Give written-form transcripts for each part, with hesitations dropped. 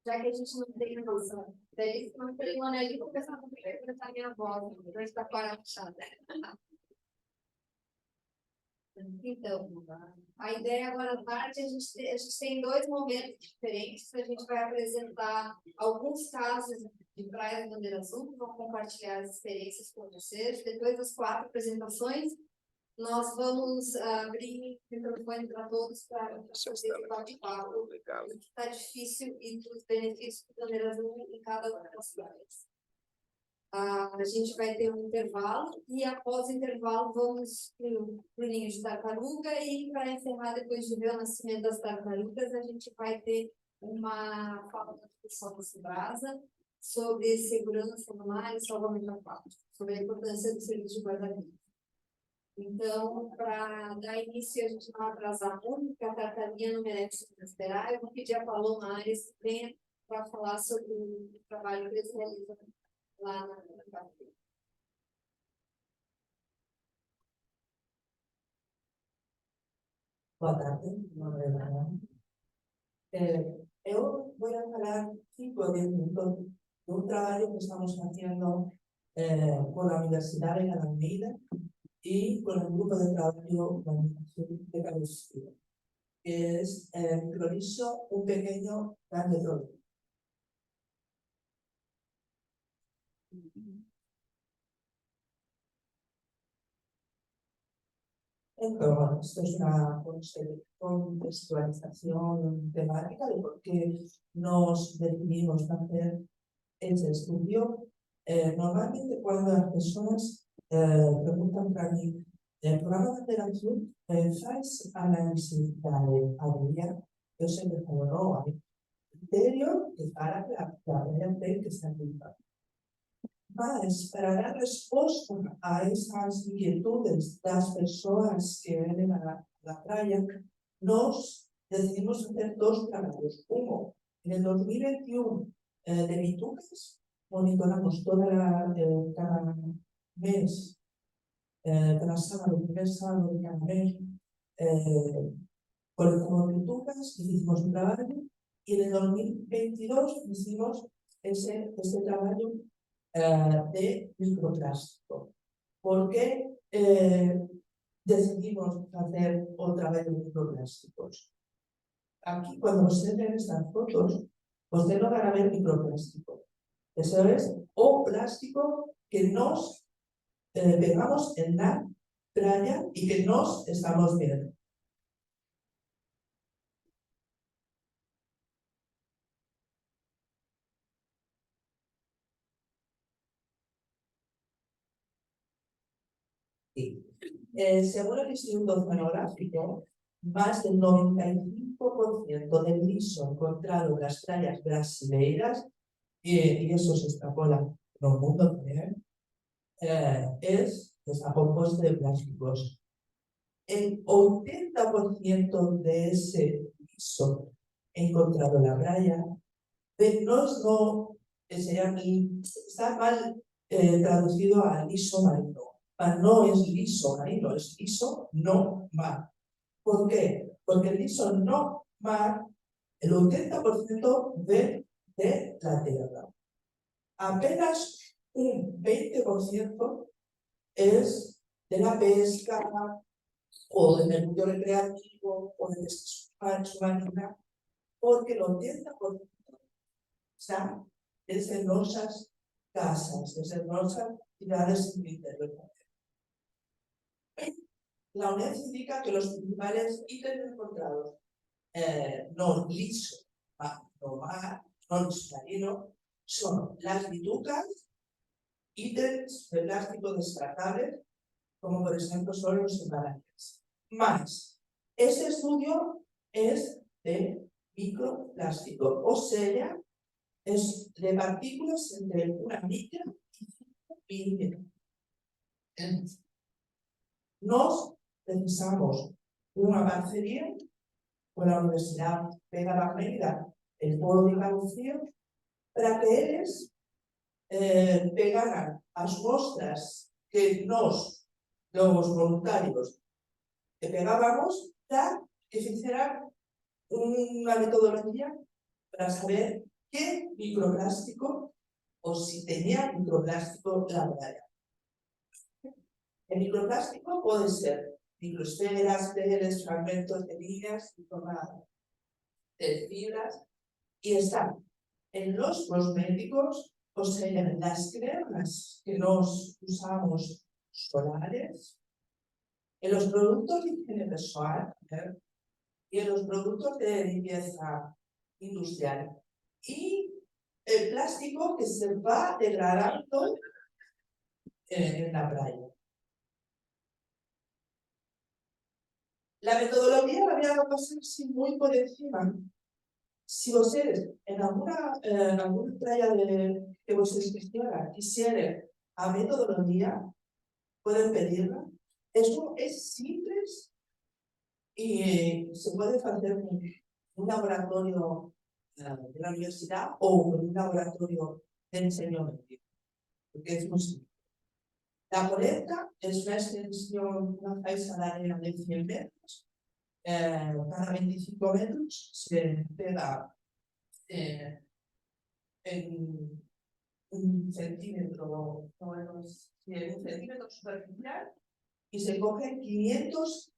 Já que a gente não tem noção, daí não tem uma análise, vou começar a interpretar minha voz, para estar para puxada. Então, a ideia agora à tarde, a gente tem dois momentos diferentes, a gente vai apresentar alguns casos de Praia da Bandeira Azul, que vão compartilhar as experiências com vocês. Depois das 4 apresentações, nós vamos abrir o microfone para todos para fazer o bate-papo do que está difícil e dos benefícios da Bandeira Azul em cada uma das praias. A gente vai ter um intervalo e após o intervalo vamos para o ninho de tartaruga e para encerrar, depois de ver o nascimento das tartarugas, a gente vai ter uma fala da discussão da Cibrasa sobre segurança no mar e salvamento aquático, sobre a importância do serviço de guarda-vidas. Então, para dar início, a gente não atrasar muito, porque a tartaruga não merece esperar, eu vou pedir a Paloma Ares que venha para falar sobre o trabalho que eles realizam lá na café. Boa tarde, meu nome é Mariana. Eu vou falar 5 o 10 minutos de un trabajo que estamos haciendo con la Universidad de Almeida y con el grupo de trabajo de Carlos, que es Clorizo, un pequeño gran petróleo. Pero bueno, esto es una contextualización temática de por qué nos decidimos hacer ese estudio. Normalmente cuando las personas preguntan para mí, el programa Bandera Azul, ¿faz análisis de avería? Yo siempre digo, no, a mí, criterio que para la gente que está aquí. Mas, para dar respuesta a esas inquietudes de las personas que vienen a la playa, nos decidimos hacer 2 trabajos. Uno, en el 2021 de Bitucas, monitoramos cada mes, cada sábado, primer sábado de cada mes, con Bitucas, hicimos un trabajo, y en el 2022 hicimos este trabajo de microplástico. ¿Por qué decidimos hacer otra vez de microplásticos? Aquí, cuando ustedes ven estas fotos, ustedes no van a ver microplástico. Eso es o plástico que nos pegamos en la playa y que nos estamos viendo. Según el Instituto Oceanográfico, más del 95% del liso encontrado en las playas brasileiras, y eso se extrapola en el mundo también, está compuesto de plásticos. El 80% de ese liso encontrado en la playa está mal traducido a liso marino. No es liso marino, es liso no mar. ¿Por qué? Porque el liso no mar, el 80% de la tierra. Apenas un 20% es de la pesca o del mercurio recreativo o de pesca submarina, porque el 80% es en nuestras casas, es en nuestras ciudades en el interior. La ONED indica que los principales ítems encontrados no liso, no liso marino, son las bitucas, ítems de plástico descartables, como por ejemplo son los embalajes. Más, este estudio es de microplástico, o sea, es de partículas entre una micra y 5 milímetros. Nos realizamos una parcería con la Universidad de Almeida, el Polo de Andalucía, para que ellos pegaran as mostras que los voluntarios pegábamos para que se hicieran una metodología para saber qué microplástico o si tenía microplástico la playa. El microplástico puede ser microesferas, peles, fragmentos de líneas y forma de fibras, y están en los cosméticos, o sea, en las cremas que nos usamos solares, en los productos de higiene personal, y en los productos de limpieza industrial. Y el plástico que se va degradando en la playa. La metodología la voy a pasar muy por encima. Si ustedes en alguna playa que ustedes gestionan quisieran a metodología, pueden pedirla. Eso es simple y se puede hacer en un laboratorio de la universidad o en un laboratorio de enseñamiento, porque es muy simple. La colecta es una extensión, una falsa de arena de 100 metros. Cada 25 metros se pega en un centímetro, en un centímetro superficial, y se cogen 500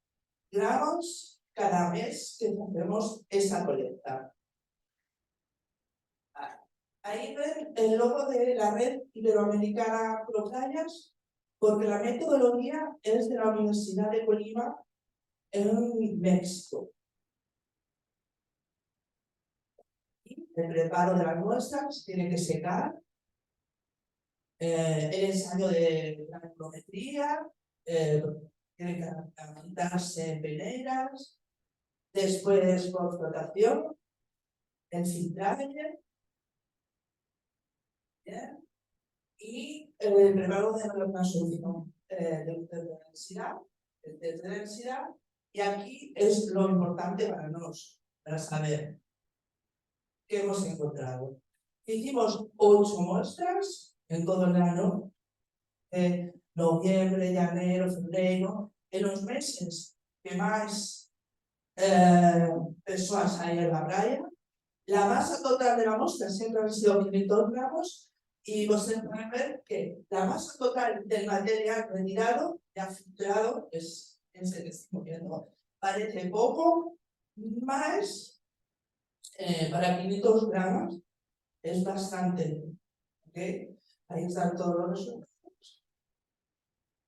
gramos cada mes que hacemos esa colecta. Ahí ven el logo de la Red Iberoamericana Pro Playas, porque la metodología es de la Universidad de Colima en México. Y el preparo de las muestras tiene que secar, el ensayo de granulometría, tiene que quitarse veneras, después por flotación, el filtraje, y el preparo de una solución de densidad, y aquí es lo importante para nosotros, para saber qué hemos encontrado. Hicimos 8 muestras en todo el año, noviembre, enero, febrero, en los meses que más personas hay en la playa. La masa total de la muestra siempre han sido 500 gramos, y ustedes pueden ver que la masa total del material retirado, ya filtrado, es ese que estamos viendo, parece poco, más para 500 gramos es bastante. ¿Okay? Ahí están todos los resultados.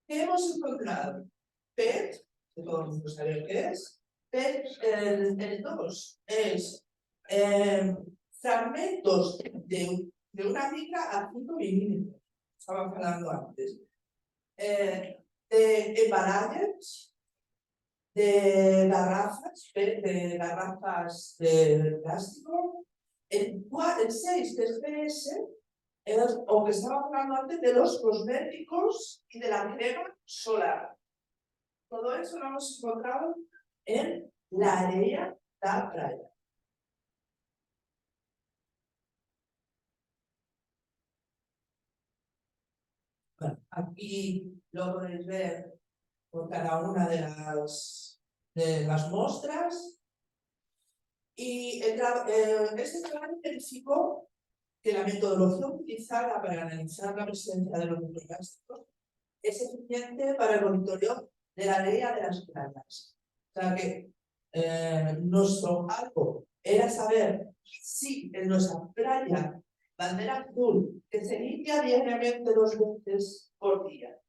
¿Qué hemos encontrado? PET, que todo el mundo sabe lo que es. PET, el 2 es fragmentos de una micra a 5 milímetros. Estaba hablando antes. De embalajes, de garrafas de plástico. El 6 de PS, o que estaba hablando antes, de los cosméticos y de la crema solar. Todo eso lo hemos encontrado en la arena de la playa. Bueno, aquí lo podéis ver por cada una de las muestras. Y este trabajo verificó que la metodología utilizada para analizar la presencia de los microplásticos es eficiente para el monitoreo de la área de las playas. O sea que nuestro algo era saber si en nuestra playa bandera azul, que se limpia diariamente 2 veces por día,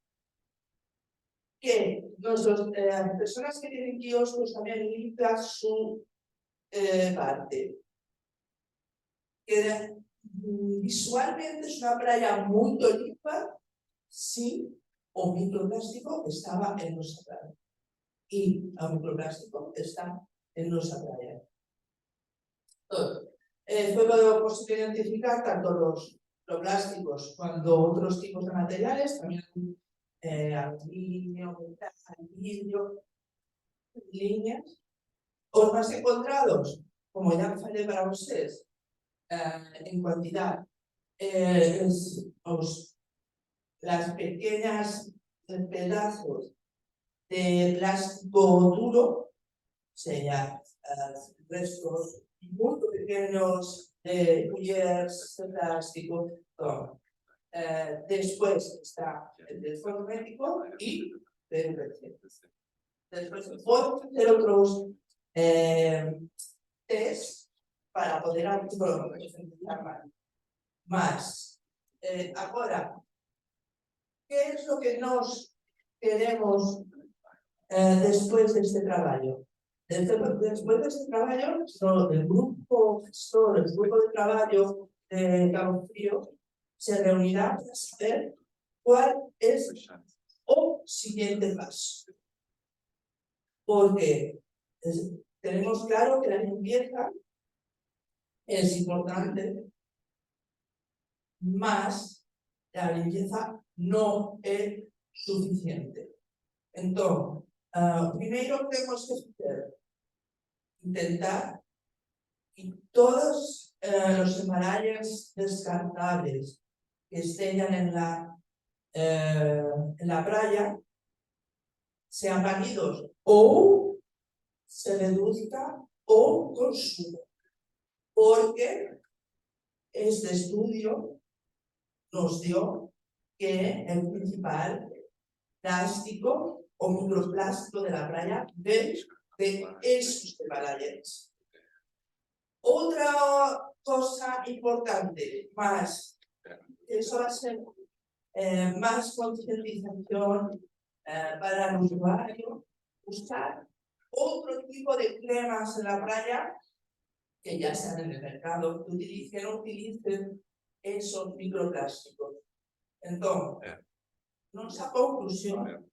que las personas que tienen kioscos también limpian su parte, que visualmente es una playa muy limpia, sí, o microplástico estaba en nuestra playa. Y el microplástico está en nuestra playa. Fue posible identificar tanto los plásticos cuando otros tipos de materiales, también aluminio, metal, vidrio, líneas. Os más encontrados, como ya falé para ustedes, en cantidad, las pequeñas pedazos de plástico duro, o sea, restos muy pequeños de cuyeres de plástico. Después está el desfogue médico y PVC. Después puedo hacer otros test para poder profundizar más. Ahora, ¿qué es lo que nos queremos después de este trabajo? Después de este trabajo, el grupo gestor, el grupo de trabajo de Cabo Frío se reunirá para saber cuál es el siguiente paso. Porque tenemos claro que la limpieza es importante, más la limpieza no es suficiente. Entonces, primero tenemos que hacer, intentar que todos los embalajes descartables que estén en la playa sean válidos o se reduzca o consumo. Porque este estudio nos dio que el principal plástico o microplástico de la playa viene de esos embalajes. Otra cosa importante, más, eso va a ser más concientización para el usuario, usar otro tipo de cremas en la playa que ya están en el mercado, que no utilicen esos microplásticos. Entonces, nuestra conclusión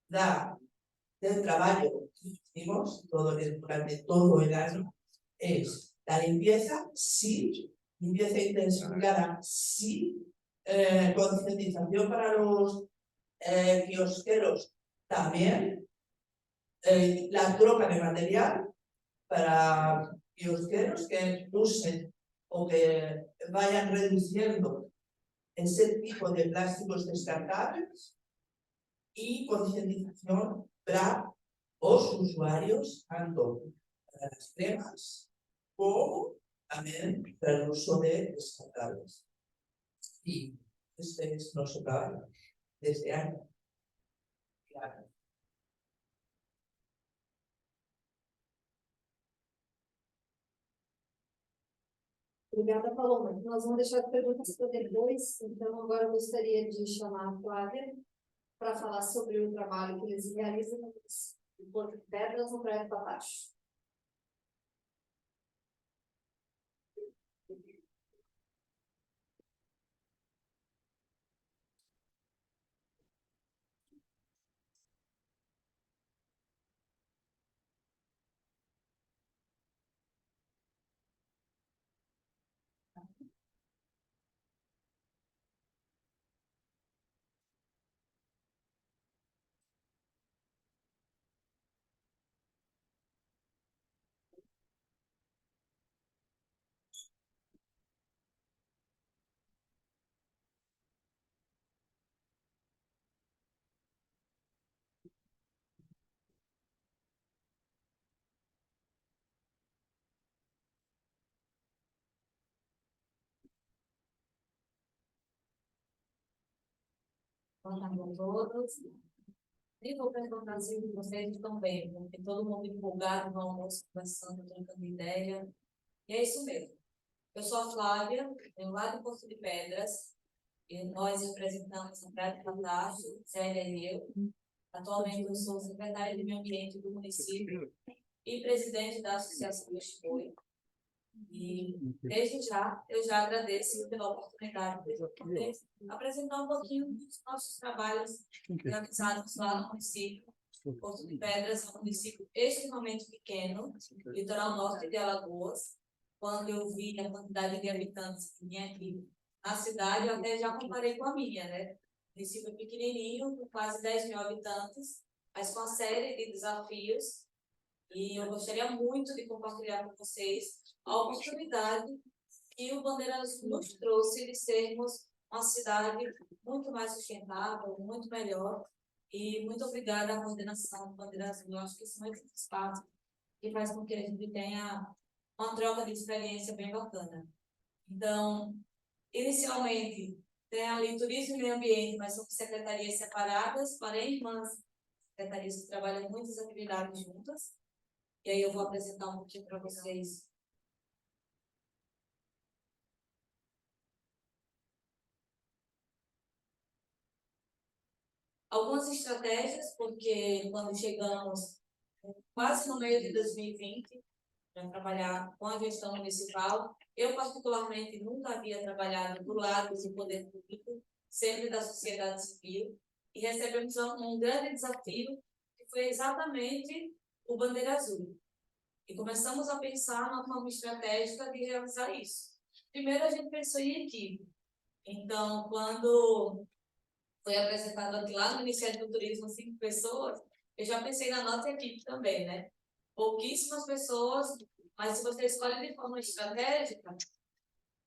del trabajo que hicimos durante todo el año es la limpieza, sí, limpieza intensificada, sí, concientización para los kiosqueros también, la troca de material para kiosqueros que usen o que vayan reduciendo ese tipo de plásticos descartables y concientización para los usuarios, tanto para las cremas como también para el uso de descartables. Y este es nuestro trabajo de este año. Claro. Obrigada, Paloma. Nós vamos deixar perguntas para depois, então agora eu gostaria de chamar a Flávia para falar sobre o trabalho que eles realizam em Porto de Pedras, no Praia do Patacho. Boa tarde a todos. E vou perguntar se vocês estão bem, porque todo mundo empolgado no almoço, conversando, trocando ideia. E é isso mesmo. Eu sou a Flávia, venho lá do Porto de Pedras, e nós representamos a Praia do Patacho, Célia e eu. Atualmente eu sou secretária de Meio Ambiente do município e presidente da Associação do Expoi. E desde já, eu já agradeço pela oportunidade de poder apresentar um pouquinho dos nossos trabalhos realizados lá no município. Porto de Pedras é um município extremamente pequeno, litoral norte de Alagoas. Quando eu vi a quantidade de habitantes que tinha aqui na cidade, eu até já comparei com a minha, né? O município é pequenininho, com quase 10 mil habitantes, mas com uma série de desafios. E eu gostaria muito de compartilhar com vocês a oportunidade que o Bandeira Azul nos trouxe de sermos uma cidade muito mais sustentável, muito melhor. E muito obrigada à coordenação do Bandeira Azul. Eu acho que isso é muito fácil que faz com que a gente tenha uma troca de experiência bem bacana. Então, inicialmente, tem ali turismo e meio ambiente, mas são secretarias separadas, porém, irmãs, secretarias que trabalham muitas atividades juntas. E aí eu vou apresentar um pouquinho para vocês. Algumas estratégias, porque quando chegamos quase no meio de 2020, para trabalhar com a gestão municipal, eu particularmente nunca havia trabalhado do lado do poder público, sempre da sociedade civil, e recebemos um grande desafio, que foi exatamente o Bandeira Azul. E começamos a pensar na forma estratégica de realizar isso. Primeiro, a gente pensou em equipe. Então, quando foi apresentado aqui lá no Ministério do Turismo 5 pessoas, eu já pensei na nossa equipe também, né? Pouquíssimas pessoas, mas se você escolhe de forma estratégica,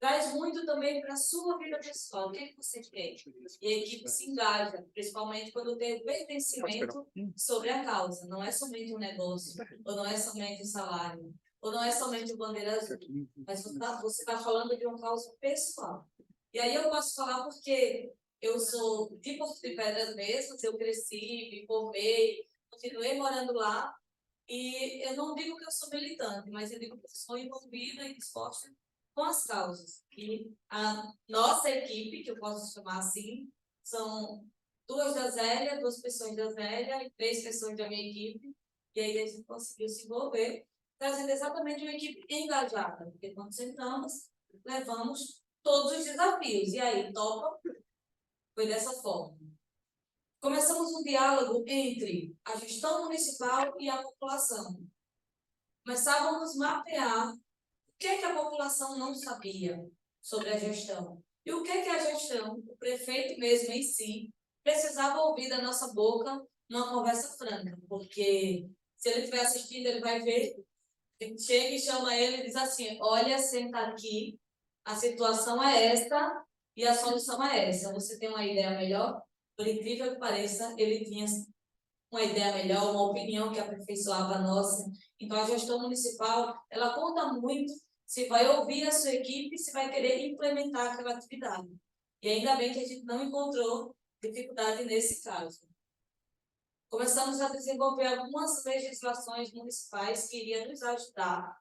traz muito também para a sua vida pessoal. O que é que você quer? E a equipe se engaja, principalmente quando tem o pertencimento sobre a causa. Não é somente um negócio, ou não é somente um salário, ou não é somente o bandeira azul, mas você tá falando de uma causa pessoal. E aí eu posso falar porque eu sou de Porto de Pedras mesmo, eu cresci, me formei, continuei morando lá, e eu não digo que eu sou militante, mas eu digo que eu sou envolvida e disposta com as causas. E a nossa equipe, que eu posso chamar assim, são 2 pessoas da Zélia e 3 pessoas da minha equipe. E aí a gente conseguiu se envolver, trazendo exatamente uma equipe engajada, porque quando sentamos, levamos todos os desafios. E aí, topa? Foi dessa forma. Começamos um diálogo entre a gestão municipal e a população. Começávamos a mapear o que é que a população não sabia sobre a gestão. E o que é que a gestão, o prefeito mesmo em si, precisava ouvir da nossa boca numa conversa franca. Porque se ele estiver assistindo, ele vai ver, ele chega e chama ele e diz assim, olha, senta aqui, a situação é esta e a solução é essa. Você tem uma ideia melhor? Por incrível que pareça, ele tinha uma ideia melhor, uma opinião que aperfeiçoava a nossa. Então, a gestão municipal, ela conta muito se vai ouvir a sua equipe, se vai querer implementar aquela atividade. E ainda bem que a gente não encontrou dificuldade nesse caso. Começamos a desenvolver algumas legislações municipais que iriam nos ajudar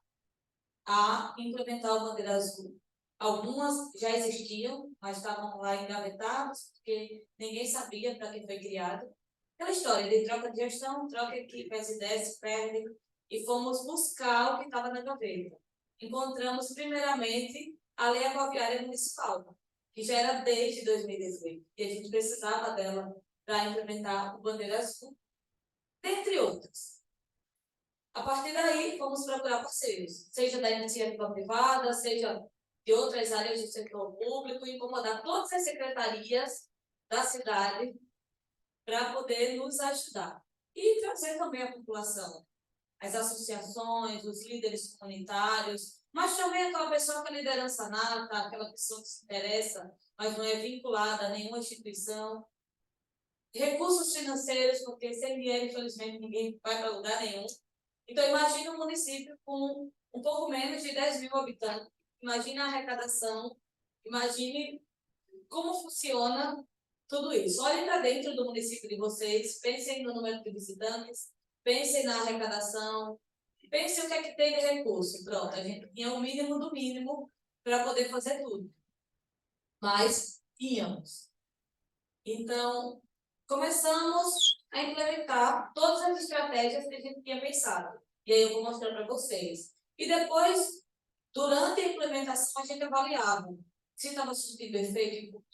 a implementar o Bandeira Azul. Algumas já existiam, mas estavam lá engavetadas, porque ninguém sabia para que foi criado. Aquela história de troca de gestão, troca equipe, as ideias se perdem, e fomos buscar o que estava na gaveta. Encontramos, primeiramente, a Lei Aquaviária Municipal, que já era desde 2018, e a gente precisava dela para implementar o Bandeira Azul, dentre outras. A partir daí, fomos procurar parceiros, seja da iniciativa privada, seja de outras áreas do setor público, incomodar todas as secretarias da cidade para poder nos ajudar. E trazer também a população, as associações, os líderes comunitários, mas também aquela pessoa com a liderança nata, aquela pessoa que se interessa, mas não é vinculada a nenhuma instituição. Recursos financeiros, porque sem dinheiro, infelizmente, ninguém vai para lugar nenhum. Então, imagine um município com um pouco menos de 10 mil habitantes. Imagine a arrecadação, imagine como funciona tudo isso. Olhem para dentro do município de vocês, pensem no número de visitantes, pensem na arrecadação, pensem o que é que tem de recurso. Pronto, a gente tinha o mínimo do mínimo para poder fazer tudo. Mas tínhamos. Então, começamos a implementar todas as estratégias que a gente tinha pensado. E aí eu vou mostrar para vocês. E depois, durante a implementação, a gente avaliava se estava surtindo efeito em curto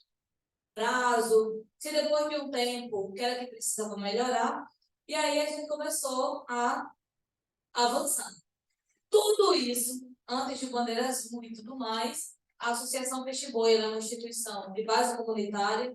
prazo, se depois de um tempo, o que era que precisava melhorar. E aí a gente começou a avançar. Tudo isso, antes de Bandeira Azul e tudo mais, a Associação Peixe Boi é uma instituição de base comunitária.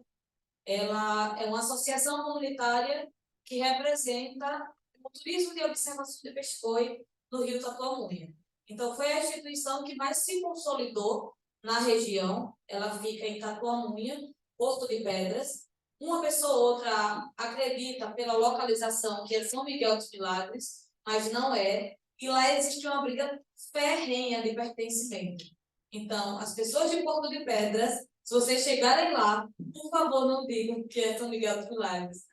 Ela é uma associação comunitária que representa o turismo de observação de peixe-boi no Rio Tatuamunha. Então, foi a instituição que mais se consolidou na região. Ela fica em Tatuamunha, Porto de Pedras. Uma pessoa ou outra acredita pela localização que é São Miguel dos Milagres, mas não é. E lá existe uma briga ferrenha de pertencimento. Então, as pessoas de Porto de Pedras, se vocês chegarem lá, por favor, não digam que é São Miguel dos Milagres.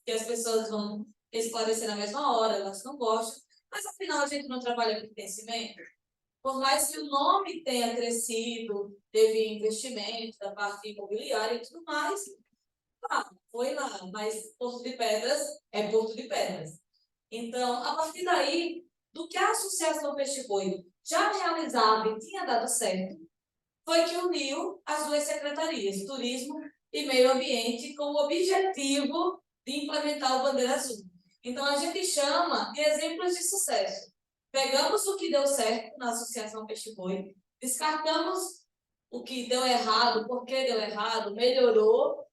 Que as pessoas vão esclarecer na mesma hora, elas não gostam. Mas, afinal, a gente não trabalha pertencimento. Por mais que o nome tenha crescido, teve investimento da parte imobiliária e tudo mais, foi lá, mas Porto de Pedras é Porto de Pedras. Então, a partir daí, do que a Associação Peixe Boi já realizava e tinha dado certo, foi que uniu as duas secretarias, Turismo e Meio Ambiente, com o objetivo de implementar o Bandeira Azul. Então, a gente chama de exemplos de sucesso. Pegamos o que deu certo na Associação Peixe Boi, descartamos o que deu errado, por que deu errado, melhorou,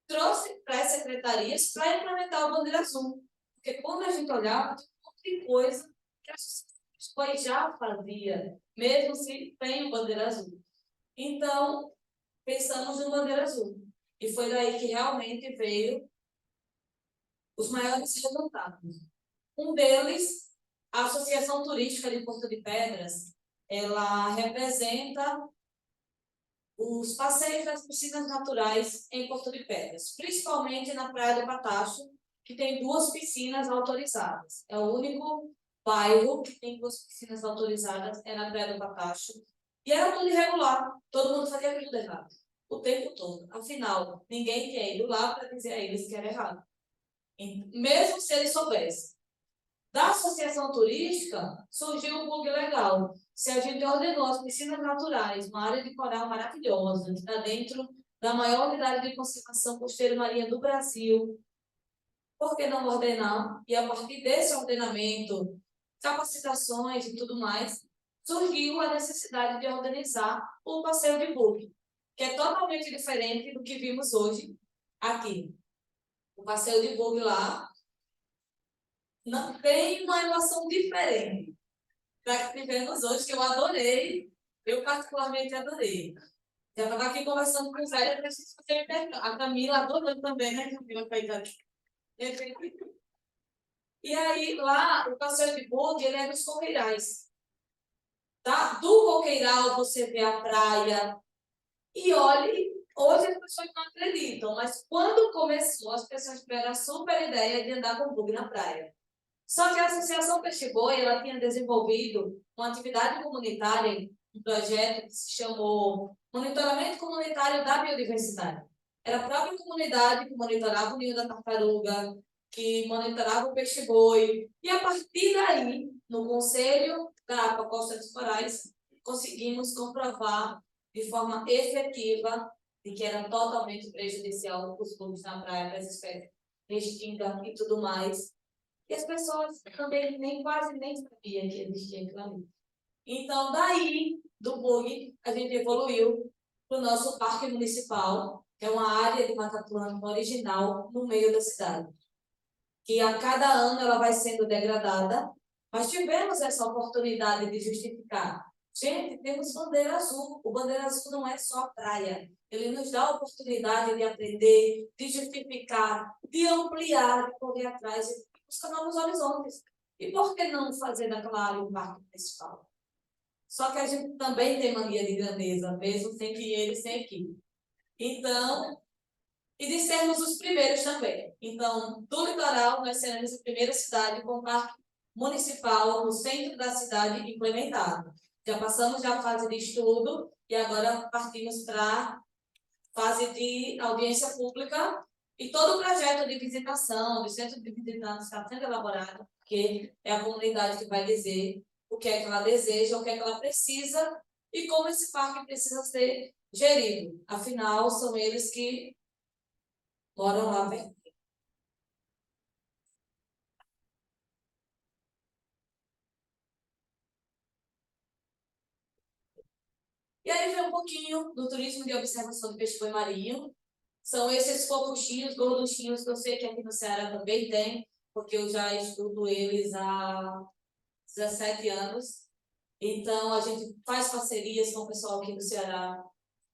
trouxe para as secretarias para implementar o Bandeira Azul. Porque quando a gente olhava, tinha muita coisa que a Associação já fazia, mesmo se tem o Bandeira Azul. Então, pensamos no Bandeira Azul. E foi daí que realmente veio os maiores resultados. Um deles, a Associação Turística de Porto de Pedras, ela representa os passeios das piscinas naturais em Porto de Pedras, principalmente na Praia do Patacho, que tem 2 piscinas autorizadas. É o único bairro que tem 2 piscinas autorizadas, é na Praia do Patacho. E era tudo irregular, todo mundo fazia tudo errado, o tempo todo. Afinal, ninguém tinha ido lá para dizer a eles que era errado. Mesmo se eles soubessem. Da associação turística, surgiu um bug legal. Se a gente ordenou as piscinas naturais, uma área de coral maravilhosa, que está dentro da maior unidade de conservação costeira marinha do Brasil, por que não ordenar? E a partir desse ordenamento, capacitações e tudo mais, surgiu a necessidade de organizar o passeio de bug, que é totalmente diferente do que vimos hoje aqui. O passeio de bug lá não tem uma relação diferente da que tivemos hoje, que eu adorei, eu particularmente adorei. Já estava aqui conversando com o Zé, para a gente fazer a Camila adorando também, né, Camila? E aí, lá, o passeio de bug, ele é nos coqueirais. Tá? Do coqueiral, você vê a praia. E olhe, hoje as pessoas não acreditam, mas quando começou, as pessoas tiveram a super ideia de andar com bug na praia. Só que a Associação Peixe Boi, ela tinha desenvolvido uma atividade comunitária, um projeto que se chamou Monitoramento Comunitário da Biodiversidade. Era a própria comunidade que monitorava o ninho da tartaruga, que monitorava o peixe-boi. E a partir daí, no Conselho da Aquacosta dos Corais, conseguimos comprovar de forma efetiva de que era totalmente prejudicial os bugs na praia para as espécies extintas e tudo mais. E as pessoas também quase nem sabiam que existia aquilo ali. Então, daí, do bug, a gente evoluiu para o nosso parque municipal, que é uma área de Mata Atlântica original no meio da cidade. Que a cada ano ela vai sendo degradada, mas tivemos essa oportunidade de justificar. Gente, temos Bandeira Azul. O Bandeira Azul não é só praia. Ele nos dá a oportunidade de aprender, de justificar, de ampliar, de correr atrás e buscar novos horizontes. E por que não fazer daquela área um parque principal? Só que a gente também tem mania de grandeza, mesmo sem dinheiro e sem equipe. Então, e de sermos os primeiros também. Então, do litoral, nós seremos a primeira cidade com parque municipal no centro da cidade implementado. Já passamos da fase de estudo e agora partimos para a fase de audiência pública e todo o projeto de visitação, do centro de visitantes está sendo elaborado, porque é a comunidade que vai dizer o que é que ela deseja, o que é que ela precisa e como esse parque precisa ser gerido. Afinal, são eles que moram lá perto. E aí vem um pouquinho do turismo de observação de peixe-boi marinho. São esses fofuchinhos, gorduchinhos, que eu sei que aqui no Ceará também tem, porque eu já estudo eles há 17 anos. Então, a gente faz parcerias com o pessoal aqui do Ceará,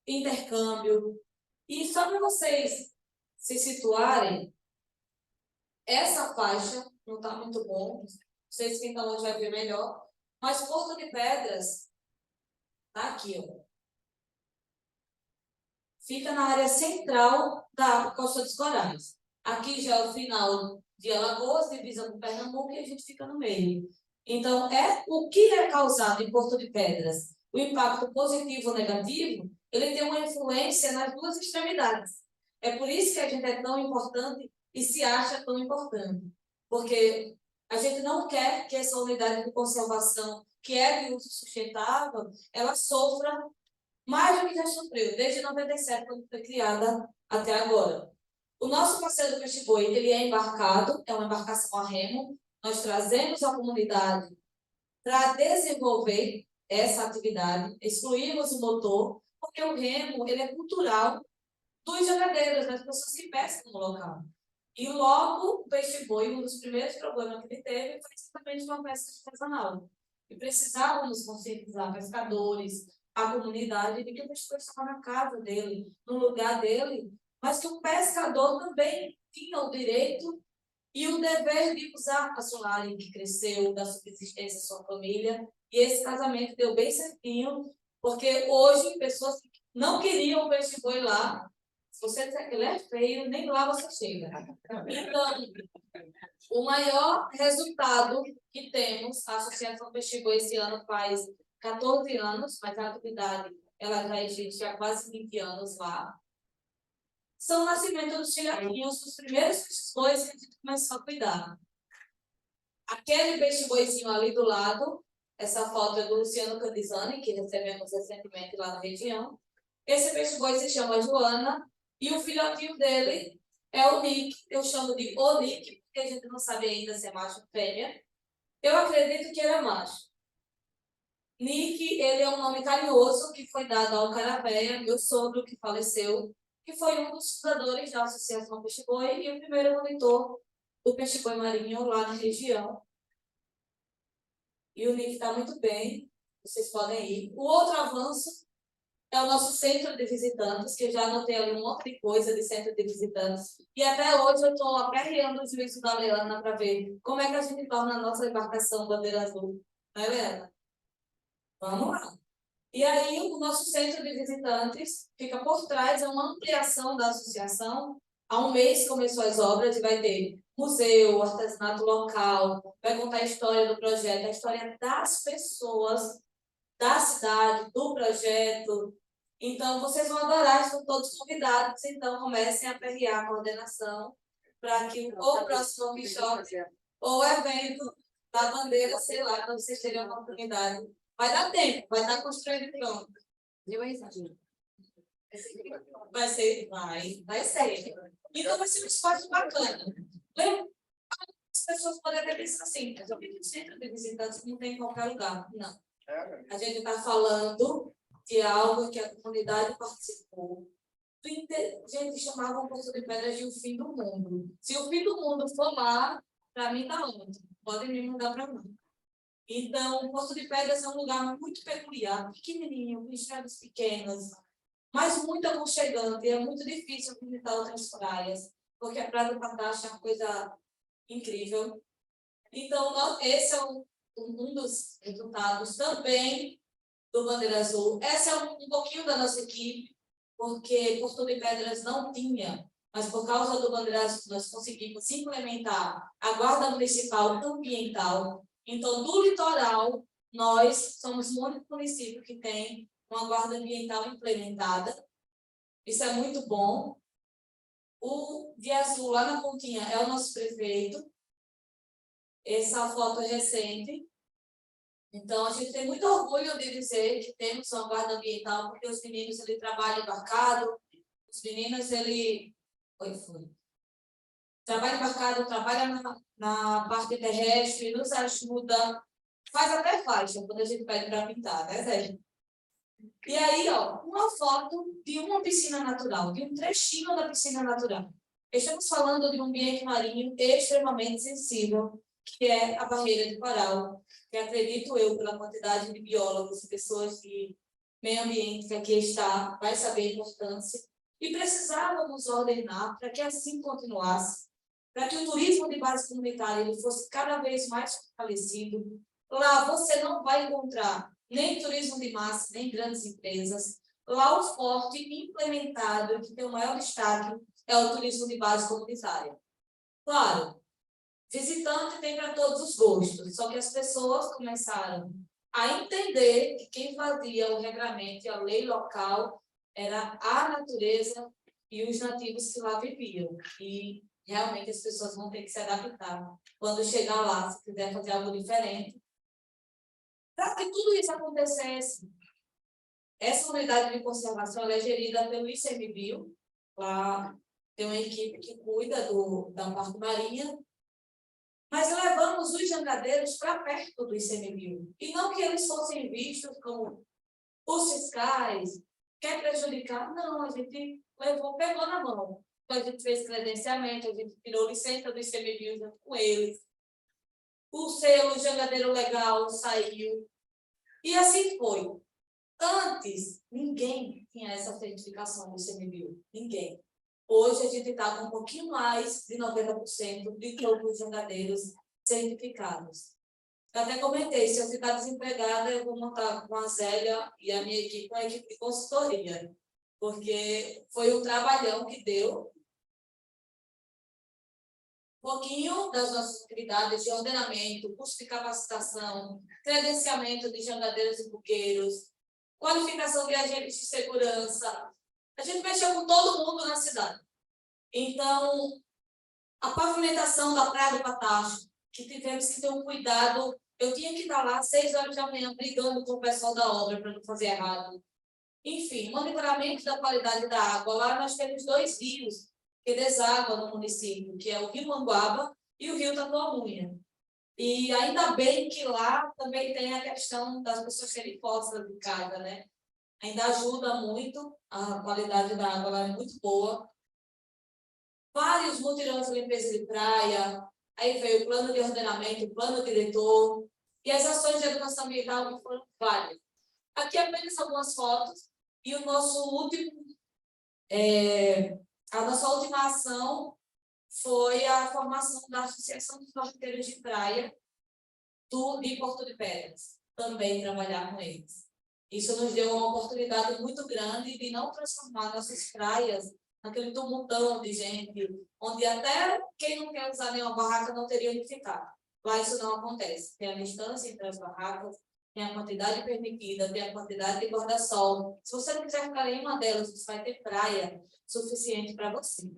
intercâmbio. E só para vocês se situarem, essa faixa não está muito bom, Vocês que estão hoje vai ver melhor. Mas Porto de Pedras está aqui, ó. Fica na área central da Costa dos Corais. Aqui já é o final de Alagoas, divisa com Pernambuco, e a gente fica no meio. Então, o que é causado em Porto de Pedras? O impacto positivo ou negativo, ele tem uma influência nas duas extremidades. É por isso que a gente é tão importante e se acha tão importante. Porque a gente não quer que essa unidade de conservação, que é de uso sustentável, ela sofra mais do que já sofreu, desde 97, quando foi criada até agora. O nosso passeio do Peixe-Boi, ele é embarcado, é uma embarcação a remo. Nós trazemos a comunidade para desenvolver essa atividade, excluímos o motor, porque o remo, ele é cultural dos jangadeiros, das pessoas que pescam no local. E logo, o Peixe-Boi, um dos primeiros problemas que ele teve foi exatamente uma pesca artesanal. E precisávamos conscientizar pescadores, a comunidade, de que o peixe-boi estava na casa dele, no lugar dele, mas que o pescador também tinha o direito e o dever de usar a sua área que cresceu, da subsistência da sua família. E esse casamento deu bem certinho, porque hoje pessoas que não queriam o peixe-boi lá, se você disser que ele é feio, nem lá você chega. Então, o maior resultado que temos, a Associação Peixe-Boi esse ano faz 14 anos, mas a atividade ela já existe há quase 20 anos lá, são o nascimento dos filhotinhos, dos primeiros peixe-bois que a gente começou a cuidar. Aquele peixe-boizinho ali do lado, essa foto é do Luciano Candizani, que recebemos recentemente lá na região. Esse peixe-boi se chama Joana, e o filhotinho dele é o Nick. Eu chamo de o Nick, porque a gente não sabe ainda se é macho ou fêmea. Eu acredito que ele é macho. Nick, ele é um nome carinhoso que foi dado ao Carapéia, meu sogro que faleceu, que foi um dos fundadores da Associação Peixe-Boi e o primeiro monitor do peixe-boi marinho lá na região. E o Nick está muito bem, vocês podem ir. O outro avanço é o nosso centro de visitantes, que eu já anotei ali um monte de coisa de centro de visitantes. E até hoje eu estou aperreando o juízo da Leana para ver como é que a gente torna a nossa embarcação bandeira azul. Não é, Leana? Vamos lá. E aí, o nosso centro de visitantes fica por trás, é uma ampliação da associação. Há um mês começou as obras e vai ter museu, artesanato local, vai contar a história do projeto, a história das pessoas, da cidade, do projeto. Então, vocês vão adorar, estão todos convidados. Então, comecem a perrear a coordenação para que o próximo workshop ou evento da bandeira, sei lá, quando vocês terem a oportunidade. Vai dar tempo, vai estar construindo pronto. Vai ser. Então, vai ser um espaço bacana. Lembra? As pessoas podem até pensar assim, mas eu vi centro de visitantes não tem em qualquer lugar. Não. A gente está falando de algo que a comunidade participou. Gente, chamava o Porto de Pedras de o fim do mundo. Se o fim do mundo for lá, para mim está ótimo. Podem me mandar para mim. Então, o Porto de Pedras é um lugar muito peculiar, pequenininho, com estradas pequenas, mas muito aconchegante. É muito difícil visitar outras praias, porque a Praia do Patacha é uma coisa incrível. Então, esse é um dos resultados também do Bandeira Azul. Essa é um pouquinho da nossa equipe, porque Porto de Pedras não tinha, mas por causa do Bandeira Azul nós conseguimos implementar a Guarda Municipal Ambiental. Então, do litoral, nós somos o único município que tem uma guarda ambiental implementada. Isso é muito bom. O de azul, lá na pontinha, é o nosso prefeito. Essa foto é recente. Então, a gente tem muito orgulho de dizer que temos uma guarda ambiental, porque os meninos, ele trabalham embarcado, os meninos, ele... Trabalha embarcado, trabalha na parte terrestre, nos ajuda, faz até faixa quando a gente pede para pintar, né, Zé? E aí, ó, uma foto de uma piscina natural, de um trechinho da piscina natural. Estamos falando de um ambiente marinho extremamente sensível, que é a barreira de coral, que acredito eu, pela quantidade de biólogos e pessoas de meio ambiente que aqui está, vai saber a importância. E precisávamos ordenar para que assim continuasse. para que o turismo de base comunitária ele fosse cada vez mais fortalecido. Lá você não vai encontrar nem turismo de massa, nem grandes empresas. Lá o forte implementado, que tem o maior destaque, é o turismo de base comunitária. Claro, visitante tem para todos os gostos, só que as pessoas começaram a entender que quem fazia o regramento e a lei local era a natureza e os nativos que lá viviam. E realmente as pessoas vão ter que se adaptar quando chegar lá, se quiser fazer algo diferente. Para que tudo isso acontecesse, essa unidade de conservação ela é gerida pelo ICMBio, lá tem uma equipe que cuida da parte marinha, mas levamos os jangadeiros para perto do ICMBio. E não que eles fossem vistos como os fiscais, quer prejudicar, não, a gente pegou na mão. Então, a gente fez credenciamento, a gente tirou licença do ICMBio junto com eles. O selo jangadeiro legal saiu. E assim foi. Antes, ninguém tinha essa certificação do ICMBio. Ninguém. Hoje, a gente está com um pouquinho mais de 90% de todos os jangadeiros certificados. Eu até comentei, se eu ficar desempregada, eu vou montar com a Zélia e a minha equipe, uma equipe de consultoria, porque foi um trabalhão que deu. Um pouquinho das nossas atividades de ordenamento, curso de capacitação, credenciamento de jangadeiros e buqueiros, qualificação de agentes de segurança. A gente mexeu com todo mundo na cidade. Então, a pavimentação da Praia do Patacho, que tivemos que ter um cuidado. Eu tinha que estar lá às 6 horas da manhã brigando com o pessoal da obra para não fazer errado. Enfim, monitoramento da qualidade da água. Lá nós temos 2 rios que deságua no município, que é o Rio Manguaba e o Rio Tatuamunha. E ainda bem que lá também tem a questão das pessoas terem fossa de casa, né? Ainda ajuda muito, a qualidade da água lá é muito boa. Vários mutirões de limpeza de praia, aí veio o plano de ordenamento, o plano diretor, e as ações de educação ambiental que foram várias. Aqui apenas algumas fotos, e o nosso último, a nossa última ação foi a formação da Associação dos Marqueteiros de Praia de Porto de Pedras, também trabalhar com eles. Isso nos deu uma oportunidade muito grande de não transformar nossas praias naquele tumultão de gente, onde até quem não quer usar nenhuma barraca não teria onde ficar. Lá isso não acontece. Tem a distância entre as barracas, tem a quantidade permitida, tem a quantidade de guarda-sol. Se você não quiser ficar em uma delas, você vai ter praia suficiente para você.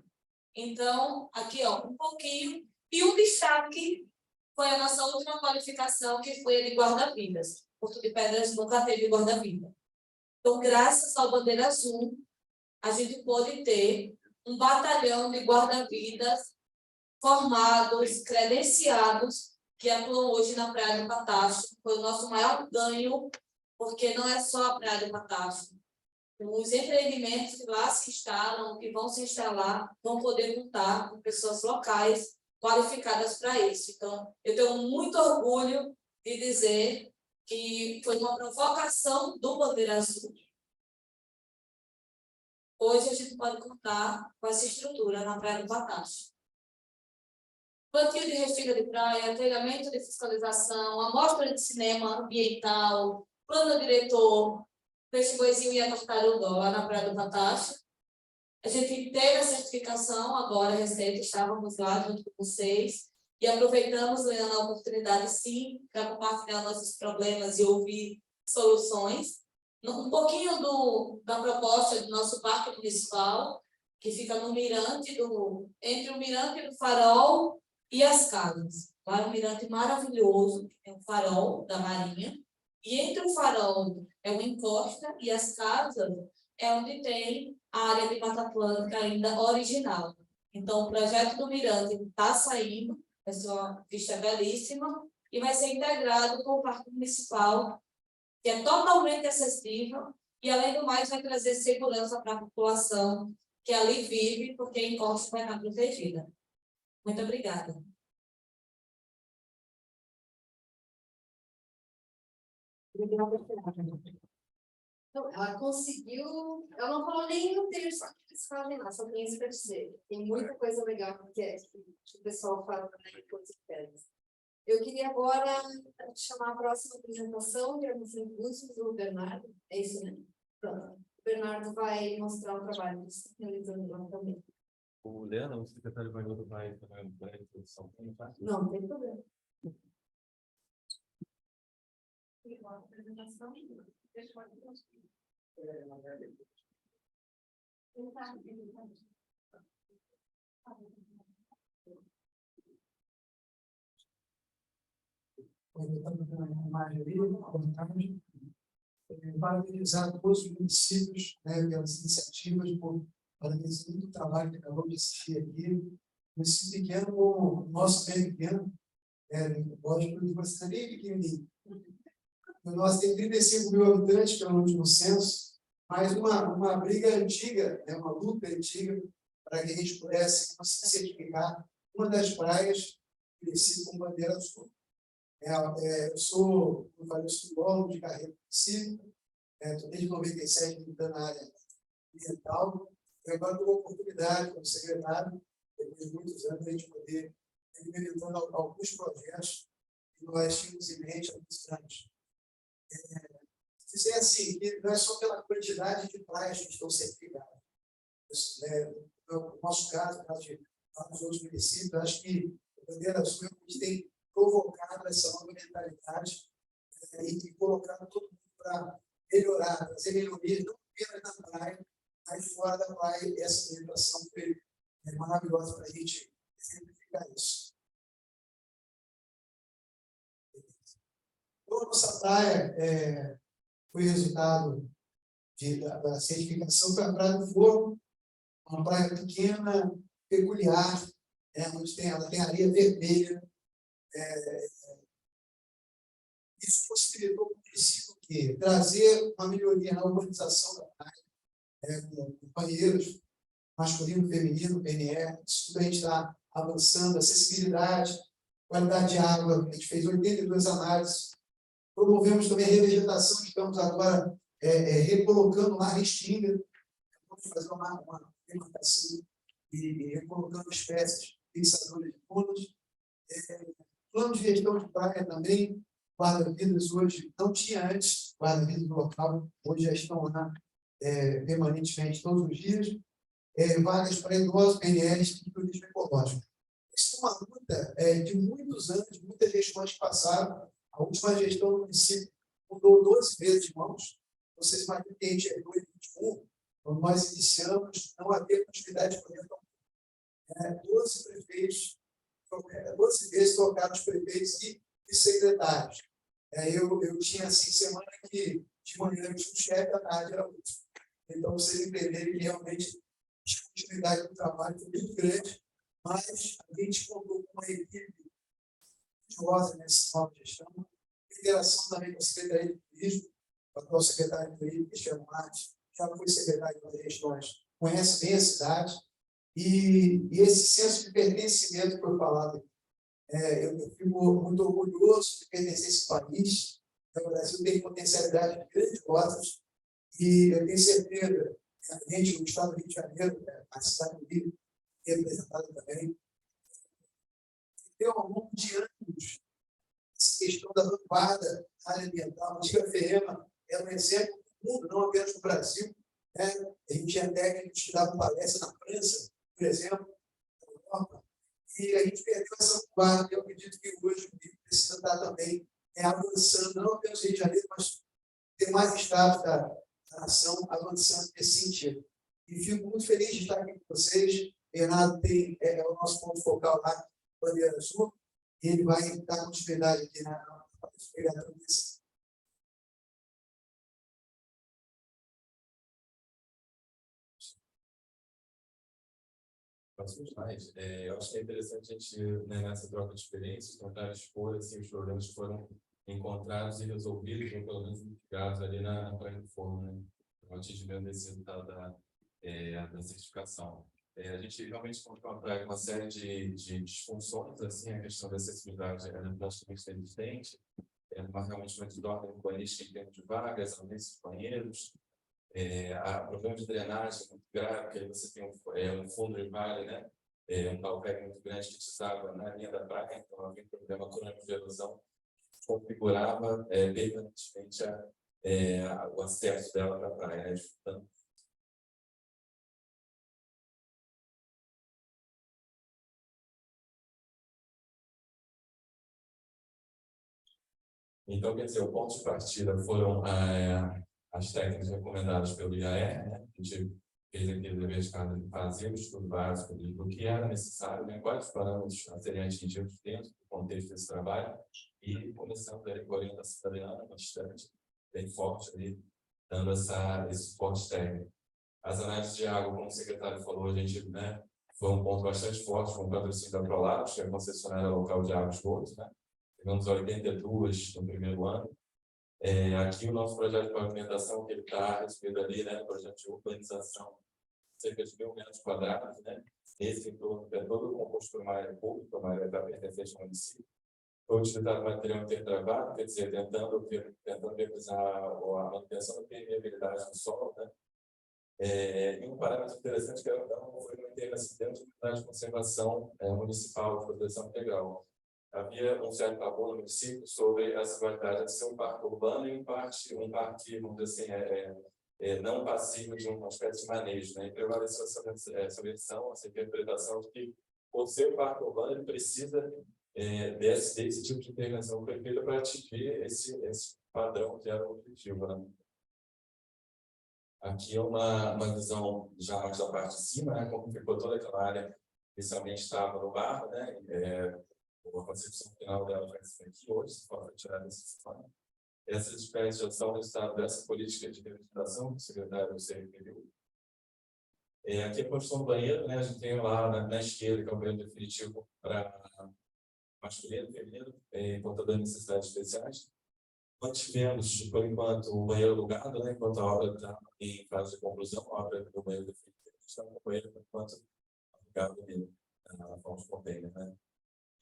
Então, aqui, ó, um pouquinho. E um destaque foi a nossa última qualificação, que foi a de guarda-vidas. Porto de Pedras nunca teve guarda-vida. Então, graças ao Bandeira Azul, a gente pôde ter um batalhão de guarda-vidas formados, credenciados, que atuam hoje na Praia do Patacho. Foi o nosso maior ganho, porque não é só a Praia do Patacho. Os empreendimentos que lá se instalam, que vão se instalar, vão poder contar com pessoas locais qualificadas para isso. Então, eu tenho muito orgulho de dizer que foi uma provocação do Bandeira Azul. Hoje a gente pode contar com essa estrutura na Praia do Patacho. Plantio de restinga de praia, treinamento de fiscalização, amostra de cinema ambiental, plano diretor, Peixe Boizinho e a Tartaruga, lá na Praia do Patacho. A gente teve a certificação agora, recente, estávamos lá junto com vocês, e aproveitamos, Leandro, a oportunidade, sim, para compartilhar nossos problemas e ouvir soluções. Um pouquinho da proposta do nosso parque municipal, que fica no mirante, entre o mirante do Farol e as casas. Lá é um mirante maravilhoso, que tem um farol da Marinha, e entre o farol é uma encosta e as casas é onde tem a área de Mata Atlântica ainda original. Então, o projeto do mirante está saindo, é uma vista belíssima, e vai ser integrado com o parque municipal, que é totalmente acessível, e, além do mais, vai trazer segurança para a população que ali vive, porque a encosta vai estar protegida. Muito obrigada. Obrigada. Então, ela conseguiu, ela não falou nem no terço que eles fazem lá, só tem isso para dizer. Tem muita coisa legal que o pessoal fala na Enciclopédia. Eu queria agora chamar a próxima apresentação, que é do Bernardo. É isso, né? Pronto. O Bernardo vai mostrar o trabalho que está realizando lá também. O Leandro, o secretário vai também a introdução. Não, não tem problema. Parabenizar todos os municípios, né, pelas iniciativas, por parabenizar muito o trabalho que acabou de assistir aqui. Município pequeno, o nosso bem pequeno, lógico, de você bem pequenininho. O nosso tem 35 mil habitantes pelo último censo, mas uma briga antiga, uma luta antiga, para que a gente pudesse certificar uma das praias do município com bandeira azul. Eu sou, como eu falei, psicólogo de carreira município, estou desde 97 militando na área ambiental, e agora dou a oportunidade como secretário, depois de muitos anos, a gente poder ir militando alguns projetos que nós tínhamos em mente há muitos anos. Dizer assim, que não é só pela quantidade de praias que estão certificadas. No nosso caso, no caso de vários outros municípios, acho que a bandeira azul tem provocado essa nova mentalidade e colocado todo mundo para melhorar, trazer melhorias, não apenas na praia, mas fora da praia. Essa orientação foi maravilhosa para a gente exemplificar isso. Então, a nossa praia foi resultado da certificação para a Praia do Forno, uma praia pequena, peculiar, onde ela tem areia vermelha. Isso possibilitou o município trazer uma melhoria na urbanização da praia, com banheiros masculino, feminino, PNE. Isso tudo a gente está avançando, acessibilidade, qualidade de água. A gente fez 82 análises. Promovemos também a revegetação, estamos agora recolocando lá a restinga, vamos fazer uma demarcação e recolocando espécies fixadoras de mudas. Plano de gestão de praia também, guarda-vidas hoje, não tinha antes guarda-vidas no local, hoje já estão lá permanentemente todos os dias. Vagas para idosos, PNLs e turismo ecológico. Isso é uma luta de muitos anos, muitas gestões que passaram. A última gestão do município mudou 12 vezes de mãos. Vocês imaginam que a gente é 2021, quando nós iniciamos, não havia continuidade de projeto. 12 prefeitos, 12 vezes trocaram os prefeitos e secretários. Eu tinha, assim, semana que de manhã eu tinha um chefe, à tarde era outro. Então, vocês entenderem que realmente a descontinuidade do trabalho foi muito grande, mas a gente contou com uma equipe estudiosa nessa nova gestão, interação também com a Secretaria de Turismo, o atual secretário de Turismo, Cristiano Marques, já foi secretário de gestões, conhece bem a cidade, e esse senso de pertencimento que foi falado, eu fico muito orgulhoso de pertencer a esse país. O Brasil tem potencialidades grandiosas, e eu tenho certeza que a gente, no estado do Rio de Janeiro, a cidade do Rio, representada também, deu ao longo de anos essa questão da vanguarda na área ambiental. A antiga FEEMA é um exemplo do mundo, não apenas no Brasil. A gente tinha técnicos que davam palestra na França, por exemplo, na Europa, e a gente perdeu essa vanguarda. Eu acredito que hoje o Rio precisa estar também avançando, não apenas no Rio de Janeiro, mas demais estados da nação avançando nesse sentido. E fico muito feliz de estar aqui com vocês. Bernardo é o nosso ponto focal lá, Bandeira Azul, e ele vai dar continuidade aqui na obrigado. Eu acho que é interessante a gente, né, nessa troca de experiências, tentar expor assim, os problemas que foram encontrados e resolvidos, ou pelo menos mitigados ali na Praia do Forno, né, no atingimento desse resultado da certificação. A gente realmente encontrou uma praia com uma série de disfunções, assim, a questão da acessibilidade era praticamente inexistente, uma realmente uma desordem urbanística em termos de vagas, ausência de banheiros, problema de drenagem muito grave, porque aí você tem um fundo de vale, né? Um calcário muito grande que desaba na linha da praia, então havia um problema crônico de erosão que configurava permanentemente o acesso dela para a praia, né? Dificultando. Então, quer dizer, o ponto de partida foram as técnicas recomendadas pelo IAE, né? A gente fez aqui o dever de casa de fazer o estudo básico do que era necessário, né? Quais os parâmetros a serem atingidos dentro do contexto desse trabalho, e começando ali com a orientação da Adriana, bastante, bem forte ali, dando esse suporte técnico. As análises de água, como o secretário falou, a gente, né, foi um ponto bastante forte com o patrocínio da Prolabs, que é a concessionária local de água e esgoto, né? Tivemos 82 no primeiro ano. Aqui o nosso projeto de pavimentação, que ele está recebido ali, né, projeto de urbanização, cerca de 1.000 metros quadrados, né? Esse entorno é todo composto por uma área pública, uma área da pertencente ao município. Foi utilizado material intertravado, quer dizer, tentando realizar a manutenção da permeabilidade do solo, né? E um parâmetro interessante que foi uma integração dentro da unidade de conservação municipal de proteção integral. Havia um certo tabu no município sobre essa qualidade de ser um parque urbano e um parque, vamos dizer assim, não passível de uma espécie de manejo, né? E prevaleceu essa versão, essa interpretação de que, por ser um parque urbano, ele precisa desse tipo de intervenção perfeita para atingir esse padrão que era o objetivo, né? Aqui é uma visão já mais da parte de cima, né? Como ficou toda aquela área, inicialmente estava no barro, né? A concepção final dela vai ser aqui hoje, se for retirar desse sistema. Essas espécies já são resultado dessa política de reabilitação que o secretário se referiu. Aqui é a construção do banheiro, né? A gente tem lá na esquerda, que é o banheiro definitivo para masculino, feminino, portador de necessidades especiais. Mantivemos, por enquanto, o banheiro alugado, né? Enquanto a obra está em fase de conclusão, a obra do banheiro definitivo está no banheiro, por enquanto, alugado na forma de container, né?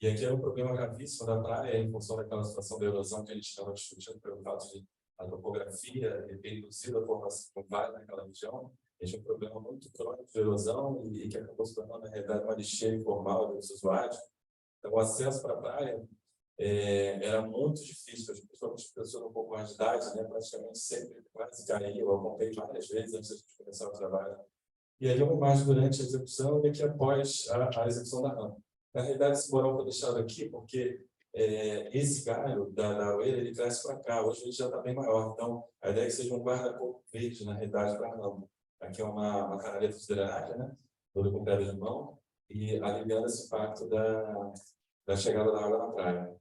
E aqui é um problema gravíssimo da praia, em função daquela situação da erosão que a gente estava discutindo, pelo fato de a topografia ter induzido a formação do vale naquela região. Este é um problema muito crônico de erosão e que acabou se tornando, na realidade, uma lixeira informal dos usuários. Então, o acesso para a praia era muito difícil, principalmente as pessoas um pouco mais de idade, né, praticamente sempre quase caíam. Eu acompanhei várias vezes antes de começar o trabalho. E ali uma imagem durante a execução e aqui após a execução da rampa. Na realidade, esse mural foi deixado aqui porque esse galho da aroeira, ele cresce para cá. Hoje ele já está bem maior. Então, a ideia é que seja um guarda-corpo verde, na realidade, para a rampa. Aqui é uma canaleta de drenagem, né, toda com pedra de mão, e aliviando esse impacto da chegada da água na praia.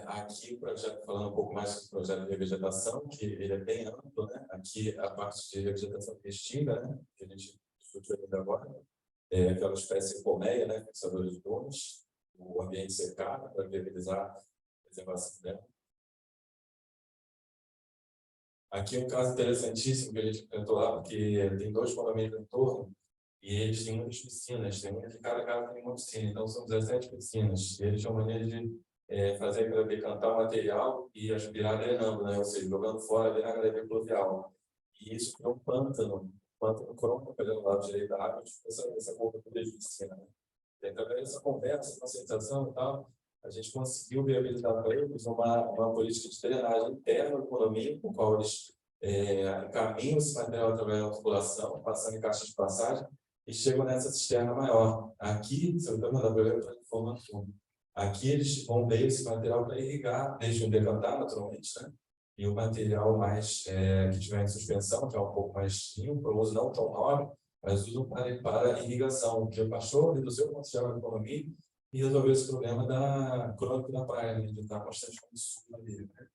Aqui o projeto, falando um pouco mais sobre o projeto de revegetação, que ele é bem amplo, né? Aqui a parte de revegetação extinta, né? Que a gente discutiu ainda agora, aquela espécie de colmeia, né? Fixadores de donos, o ambiente cercado para viabilizar a preservação dela. Aqui um caso interessantíssimo que a gente enfrentou lá, porque tem 2 condomínios no entorno e eles têm muitas piscinas, tem uma que cada casa tem uma piscina, então são 17 piscinas. E eles tinham maneira de fazer aquilo decantar o material e aspirar drenando, né? Ou seja, jogando fora ali na galeria pluvial. E isso criou um pântano crônico pelo lado direito da água, tipo essa cobertura de piscina. Né? E através dessa conversa, conscientização e tal, a gente conseguiu viabilizar para eles uma política de drenagem interna do condomínio, com qual eles encaminham esse material através da tubulação, passando em caixas de passagem, e chegam nessa cisterna maior. Aqui, se eu não me engano, eu estou informando. Aqui eles vão ver esse material para irrigar, deixam decantar naturalmente, né? E o material mais que tiver em suspensão, que é um pouco mais limpo, eu uso não tão nobre, mas uso para irrigação, que baixou, reduziu o potencial da economia e resolveu esse problema crônico da praia, né? De estar constantemente sujo ali, né?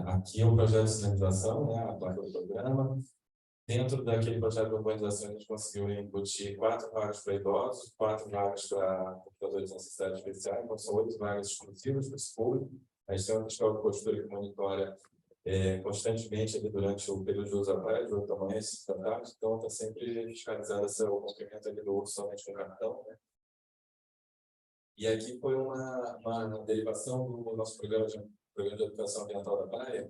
Aqui é um projeto de sinalização, né? A placa do programa. Dentro daquele projeto de urbanização, a gente conseguiu embutir 4 vagas para idosos, 4 vagas para portadores de necessidades especiais, então são 8 vagas exclusivas para esse público. A gente tem uma fiscal de postura que monitora constantemente ali durante o período de uso da praia, de 8 da manhã, 5 da tarde, então está sempre fiscalizado o cumprimento ali do uso somente com cartão, né? E aqui foi uma derivação do nosso programa de educação ambiental da praia,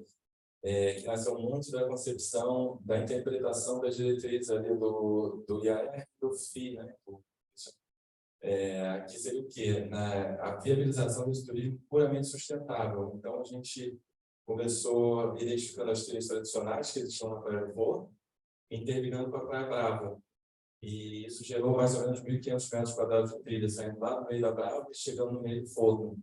que nasceu muito da concepção, da interpretação das diretrizes ali do IAR e do FI, né? Que seria o quê? A viabilização do turismo puramente sustentável. Então, a gente começou identificando as trilhas tradicionais que existiam na Praia do Forno, interligando com a Praia Brava. E isso gerou mais ou menos 1.500 metros quadrados de trilha, saindo lá no meio da Brava e chegando no meio do Forno.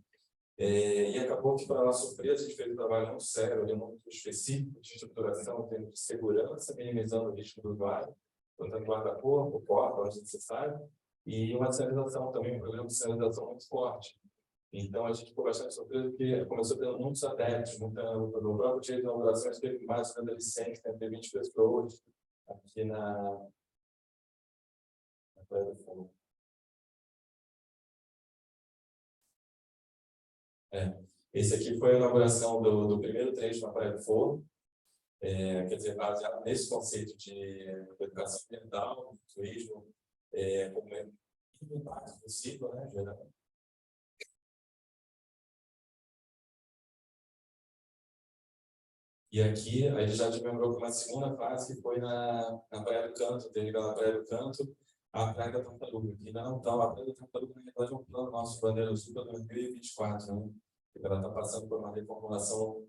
E acabou que, para a nossa surpresa, a gente fez um trabalho muito sério, muito específico de estruturação, em termos de segurança, minimizando o risco do usuário, botando guarda-corpo, porta, onde necessário, e uma sinalização também, um programa de sinalização muito forte. Então, a gente ficou bastante surpreso, porque começou tendo muitos adeptos, no próprio dia de inauguração, a gente teve mais ou menos 100, 120 pessoas aqui na Praia do Fogo. Esse aqui foi a inauguração do primeiro trecho na Praia do Fogo, quer dizer, baseado nesse conceito de educação ambiental, turismo, como é o impacto possível, né, geralmente. E aqui, a gente já desmembrou com uma segunda fase, que foi na Praia do Canto, derivada na Praia do Canto, a Praia da Tartaruga. Que ainda não está, a Praia da Tartaruga, na verdade, é um plano nosso, Bandeira Sul, para 2024, né? Ela está passando por uma reformulação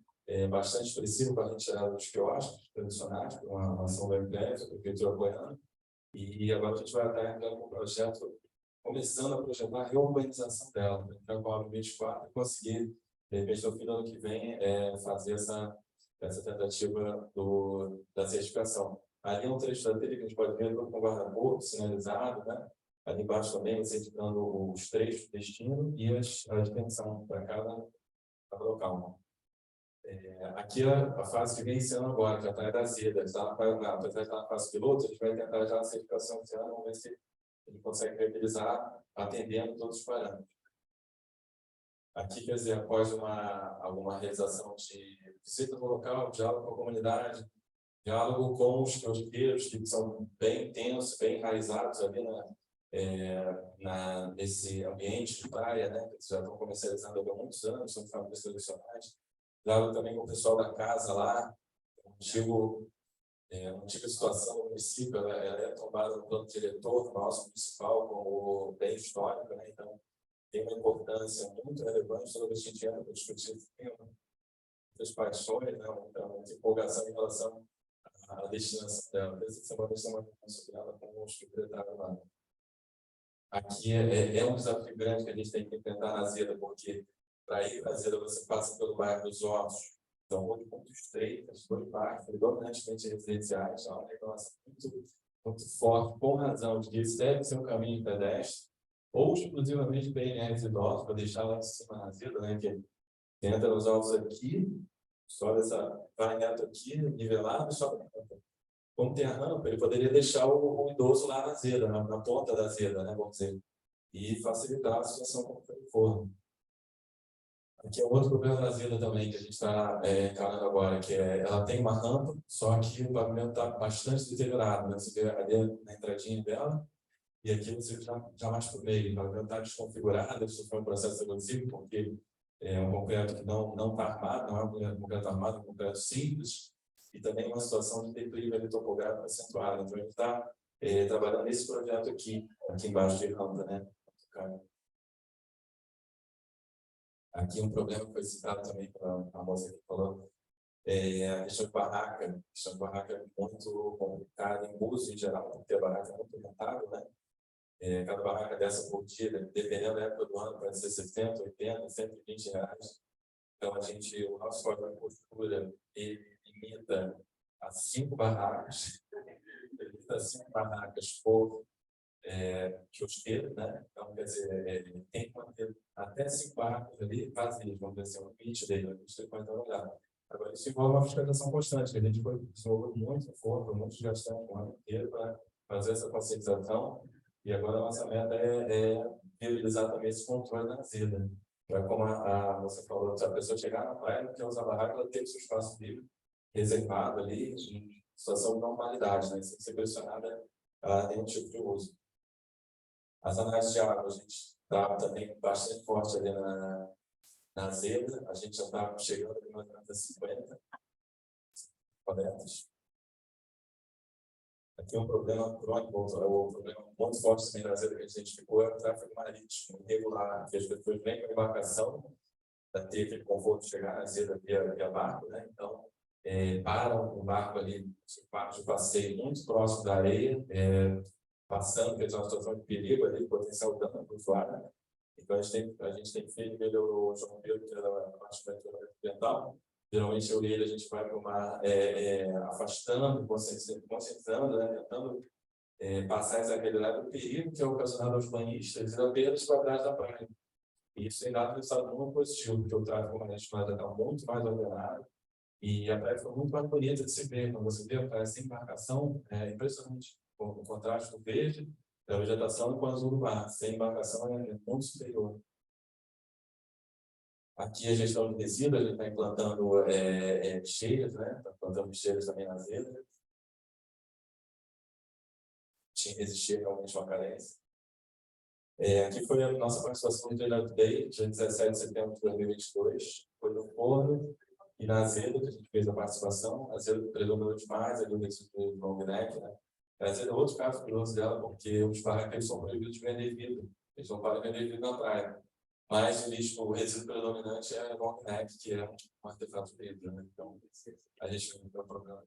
bastante expressiva para a retirada dos quiosques tradicionais, por uma ação da IPF, da Prefeitura apoiando. E agora a gente vai estar entrando com um projeto, começando a projetar a reurbanização dela, para entrar com a 2024 e conseguir, de repente, no fim do ano que vem, fazer essa tentativa da certificação. Ali é um trecho da trilha que a gente pode ver com guarda-corpo sinalizado, né? Ali embaixo também você indicando os trechos de destino e a dimensão para cada local. Aqui a fase que vem esse ano agora, que é a Praia da Zeda, apesar de estar na fase piloto, a gente vai tentar já a certificação esse ano, vamos ver se a gente consegue realizar atendendo todos os parâmetros. Aqui, quer dizer, após alguma realização de visita no local, diálogo com a comunidade, diálogo com os coqueiros, que são bem intensos, bem enraizados ali nesse ambiente de praia, né, que já estão comercializando há muitos anos, são famílias tradicionais. Diálogo também com o pessoal da casa lá, uma antiga situação no município, ela é tomada no plano diretor nosso municipal como bem histórico, né, então tem uma importância muito relevante toda vez que a gente entra para discutir esse tema, muitas paixões, né, muita empolgação em relação à destinação dela. Essa semana a gente tem uma reunião sobre ela com os secretários lá. Aqui é um desafio grande que a gente tem que enfrentar na Zeda, porque para ir para a Zeda você passa pelo bairro dos Ossos, então muito estreitas, dois bairros, predominantemente residenciais, uma reclamação muito forte, com razão, de que isso deve ser um caminho de pedestre, ou exclusivamente PNRs idosos, para deixar lá em cima na Zeda, né, que entra nos Ossos aqui, sobe vai reto aqui, nivelado, e sobe. Como tem a rampa, ele poderia deixar o idoso lá na Zeda, na ponta da Zeda, né, vamos dizer, e facilitar a situação como for. Aqui é outro problema da Zeda também, que a gente está encarando agora, que ela tem uma rampa, só que o pavimento está bastante deteriorado, né? Você vê ali na entradinha dela, e aqui você já mais para o meio, o pavimento está desconfigurado, isso foi um processo evolutivo, porque é um concreto que não está armado, não é um concreto armado, é um concreto simples, e também uma situação de declive ali topográfico acentuado. Então, a gente está trabalhando nesse projeto aqui embaixo de rampa, né? Aqui um problema que foi citado também pela moça que falou, a questão de barraca. A questão de barraca é muito complicada em uso em geral, porque a barraca é muito rentável, né? Cada barraca dessa por dia, dependendo da época do ano, pode ser 70, 80, 120 reais. Então, o nosso código de postura, ele limita a 5 barracas, por quiosqueiro, né? Então, quer dizer, tem que manter até 5 barracas ali vazias, vamos dizer assim, o limite dele, a gente pode trabalhar. Agora, isso envolve uma fiscalização constante, que a gente foi desenvolvendo muito esforço, muito desgastante o ano inteiro para fazer essa conscientização, e agora a nossa meta é viabilizar também esse controle na Zeda. para, como você falou, se a pessoa chegar na praia, não quer usar barraca, ela tem o seu espaço livre, reservado ali, em situação de normalidade, né? Sem ser pressionada a nenhum tipo de uso. As análises de água, a gente está também bastante forte ali na Zebra, a gente já está chegando ali na 50 corretos. Aqui um problema crônico, o problema muito forte também da Zebra que a gente identificou é o tráfego marítimo irregular, que as pessoas vêm com a embarcação, para ter aquele conforto de chegar na Zebra via barco, né? Então, param o barco ali, de passeio muito próximo da areia, passando, que é uma situação de perigo ali, potencial dano para o usuário, né? Então, a gente tem feito, melhorou o João Pedro, que é da parte ambiental. Geralmente, a orelha a gente vai para uma afastando, concentrando, né? Tentando passar essa realidade do perigo que é ocasionado aos banhistas e da perda de qualidade da praia. E isso tem dado resultado muito positivo, porque o tráfego marítimo já está muito mais ordenado e a praia foi muito mais bonita de se ver. Quando você vê a praia sem embarcação, é impressionante o contraste do verde da vegetação com o azul do mar. Sem embarcação é muito superior. Aqui a gestão de resíduos, a gente está implantando bicheiras, né? Está implantando bicheiras também na Zebra. Existia realmente uma carência. Aqui foi a nossa participação no Treinamento Day, dia 17 de setembro de 2022. Foi no Forno e na Zebra que a gente fez a participação. A Zebra predominou demais ali o resíduo do long neck, né? A Zebra é outro caso curioso dela, porque os barraqueiros são proibidos de vender vidro. Eles não podem vender vidro na praia. Mas o resíduo predominante é long neck, que é um artefato de vidro, né? Então, a gente não tem um problema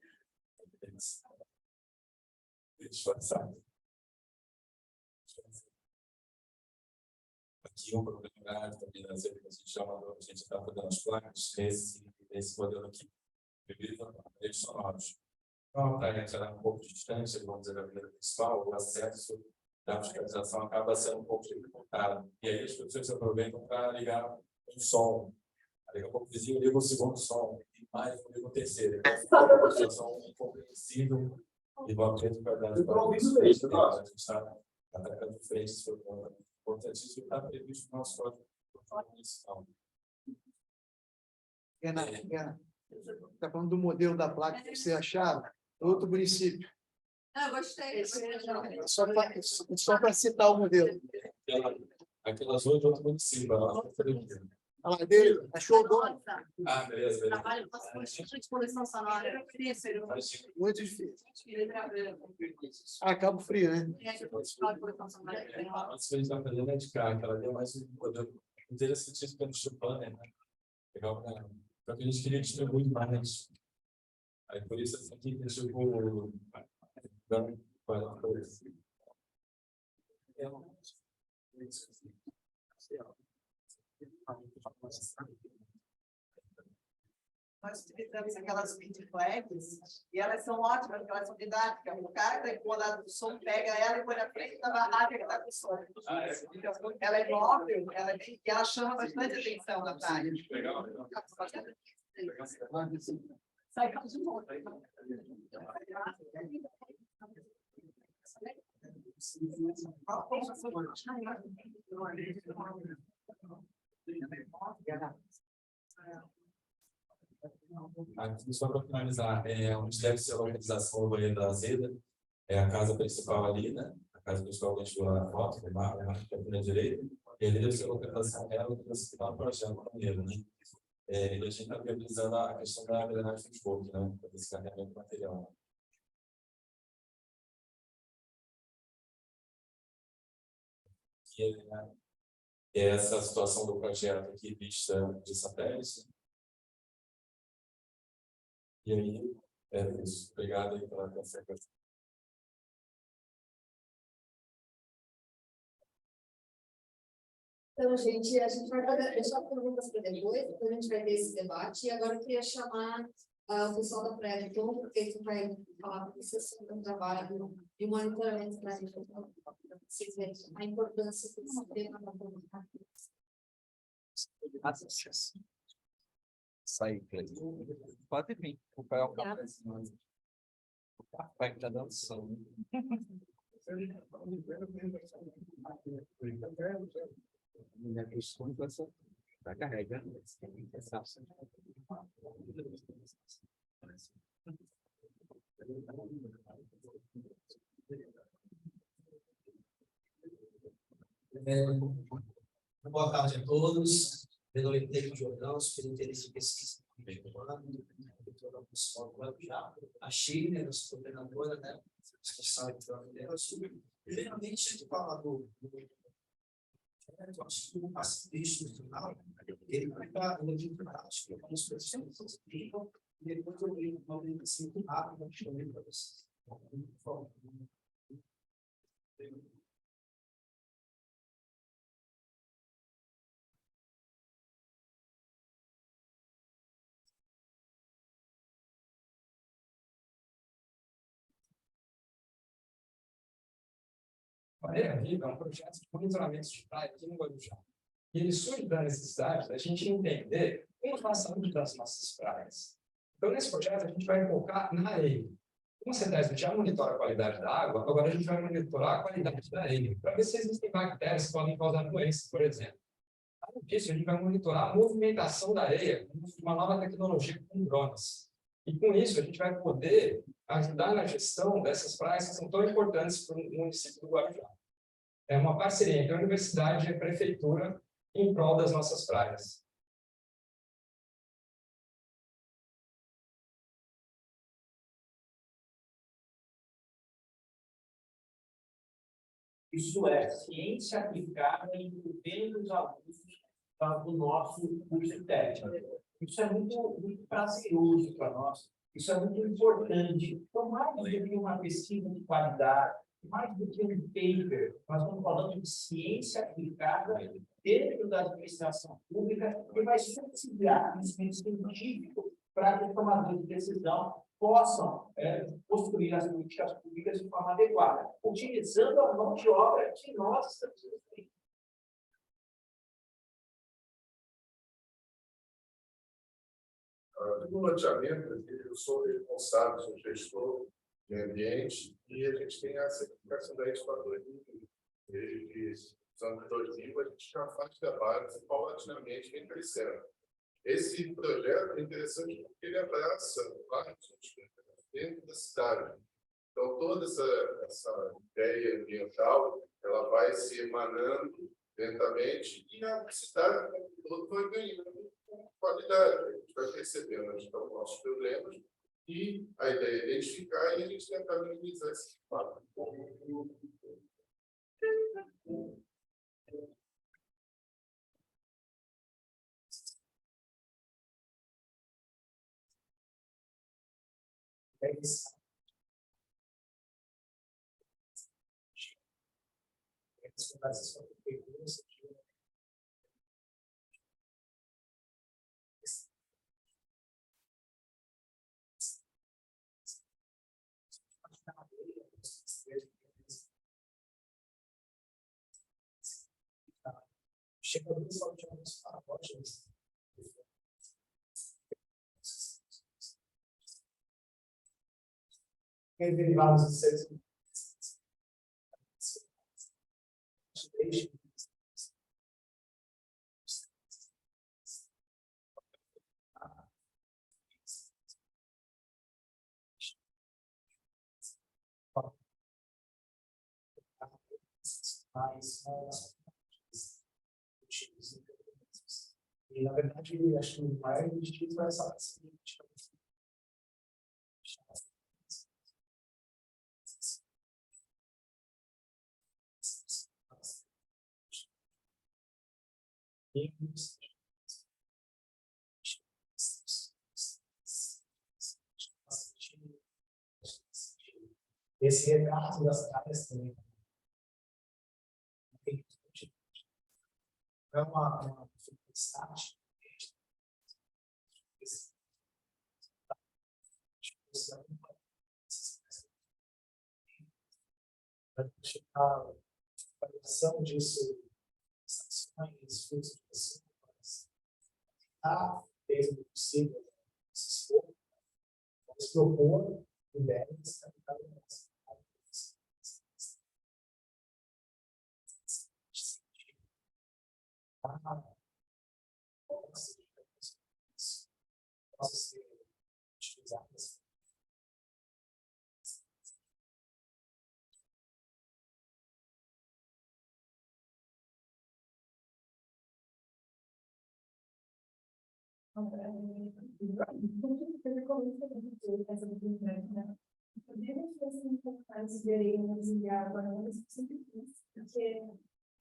disfarçado. Aqui um problema grave também na Zebra, que a gente chama, a gente está fazendo as placas, esse modelo aqui, bebido redes sonoros. Então, para a gente era um pouco distante, vamos dizer, da avenida principal, o acesso da fiscalização acaba sendo um pouco dificultado. E aí as pessoas se aproveitam para ligar um som. Daqui a pouco o vizinho liga o segundo som, e mais liga o terceiro. Então, uma situação incompreensível e uma perda de qualidade. A gente está atacando de frente, isso foi importantíssimo, está previsto no nosso código municipal. Está falando do modelo da placa que você achava, outro município. Eu gostei. Só para citar o modelo. Aquelas outras município, A lá dele, achou o dono. Ah, beleza. Trabalho de poluição sonora. Muito difícil. Cabo Frio, né? Antes a gente está fazendo é de carro, ela deu mais um modelo interessantíssimo pelo Chupana, né? Legal, cara. Só que a gente queria distribuir mais. Aí por isso essa aqui deixou o dando para a coisa. Nós utilizamos aquelas midi flags e elas são ótimas, porque elas são didáticas. O cara que está incomodado do som pega ela e põe na frente da barraca que está com som. Então, ela é móvel, e ela chama bastante atenção na praia. Legal. Sai de novo. Aqui, só para finalizar, onde deve ser a localização do banheiro da Zebra, é a casa principal ali, né? A casa principal que a gente viu lá na foto, que é aqui na direita, e ali deve ser a localização dela para o projeto do banheiro, né? E a gente está viabilizando a questão da drenagem do esgoto, né? Para esse carregamento do material. E essa situação do projeto aqui vista de satélite. E aí, é isso. Obrigado aí pela atenção. Então, gente, a gente vai deixar perguntas para depois a gente vai ter esse debate. E agora eu queria chamar o pessoal da prévia, porque ele vai falar para vocês sobre o trabalho de monitoramento para vocês verem a importância que esse tema vai colocar. Sai, pode vir. O pai é o cafezinho. O café que está dando sono. Está carregando. Boa tarde a todos. Meu nome é Pedro Jordão, superintendente de pesquisa do Comando, doutora Municipal do Guarujá. A Chile, nossa coordenadora, né? Responsável pela liderança. Primeiramente, a gente fala do eu acho que o passo institucional, ele vai para o de prática, algumas pessoas explicam, e depois eu leio uma orientação muito rápida também para vocês. Maneira Viva é um projeto de monitoramento de praia aqui no Guarujá. E ele surge da necessidade da gente entender como está a saúde das nossas praias. Então, nesse projeto, a gente vai focar na areia. Como você já monitora a qualidade da água, agora a gente vai monitorar a qualidade da areia, para ver se existem bactérias que podem causar doenças, por exemplo. Além disso, a gente vai monitorar a movimentação da areia com uma nova tecnologia com drones. E com isso, a gente vai poder ajudar na gestão dessas praias que são tão importantes para o município do Guarujá. É uma parceria entre a universidade e a prefeitura em prol das nossas praias. Isso é ciência aplicada em os alunos do nosso curso técnico. Isso é muito prazeroso para nós. Isso é muito importante. Então, mais do que uma pesquisa de qualidade, mais do que um paper, nós estamos falando de ciência aplicada dentro da administração pública que vai subsidiar conhecimento científico para que os tomadores de decisão possam construir as políticas públicas de forma adequada, utilizando a mão de obra que nós estamos usando. No loteamento, eu sou responsável, sou gestor de ambiente, e a gente tem a certificação da ISO 2000. Desde que os anos 2000, a gente já faz trabalhos e paulatinamente vem crescendo. Esse projeto é interessante porque ele abraça vários dentro da cidade. Então, toda essa ideia ambiental, ela vai se emanando lentamente e a cidade como um todo vai ganhando qualidade. A gente vai percebendo onde estão os nossos problemas e a ideia é identificar e a gente tentar minimizar esse impacto. Chega a pessoal de alguns pacotes. Tem derivados de seres e, na verdade, acho que o maior objetivo vai ser o seguinte: esse retrato das áreas também é uma dificuldade. A variação disso, estações, fluxo de pessoas, desde o possível, vamos propor ideias para possa ser utilizadas. Podemos fazer um pouco mais de areia de água, mas sempre fiz, porque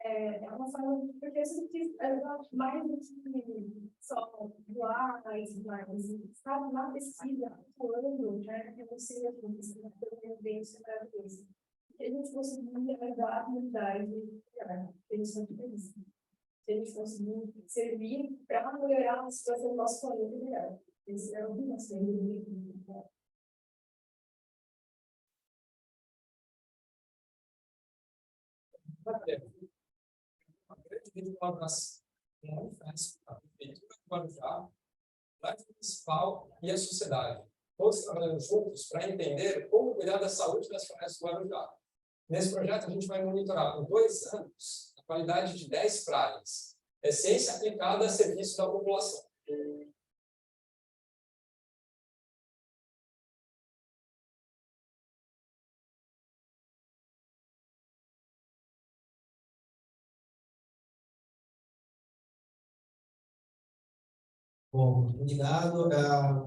é uma forma, porque eu sempre fiz mais do que só voar, mais, sabe, uma pesquisa atuando, né, eu não sei a tendência maravilhosa. Que a gente conseguia ajudar a comunidade, eles são felizes. Se a gente conseguir servir para melhorar a situação do nosso planeta melhor. Esse é o que nós temos. Uma grande colaboração com a UFES, a Prefeitura do Guarujá, a municipal e a sociedade. Todos trabalhando juntos para entender como cuidar da saúde das florestas do Guarujá. Nesse projeto, a gente vai monitorar por 2 anos a qualidade de 10 praias, essência aplicada a serviço da população. Bom, obrigado.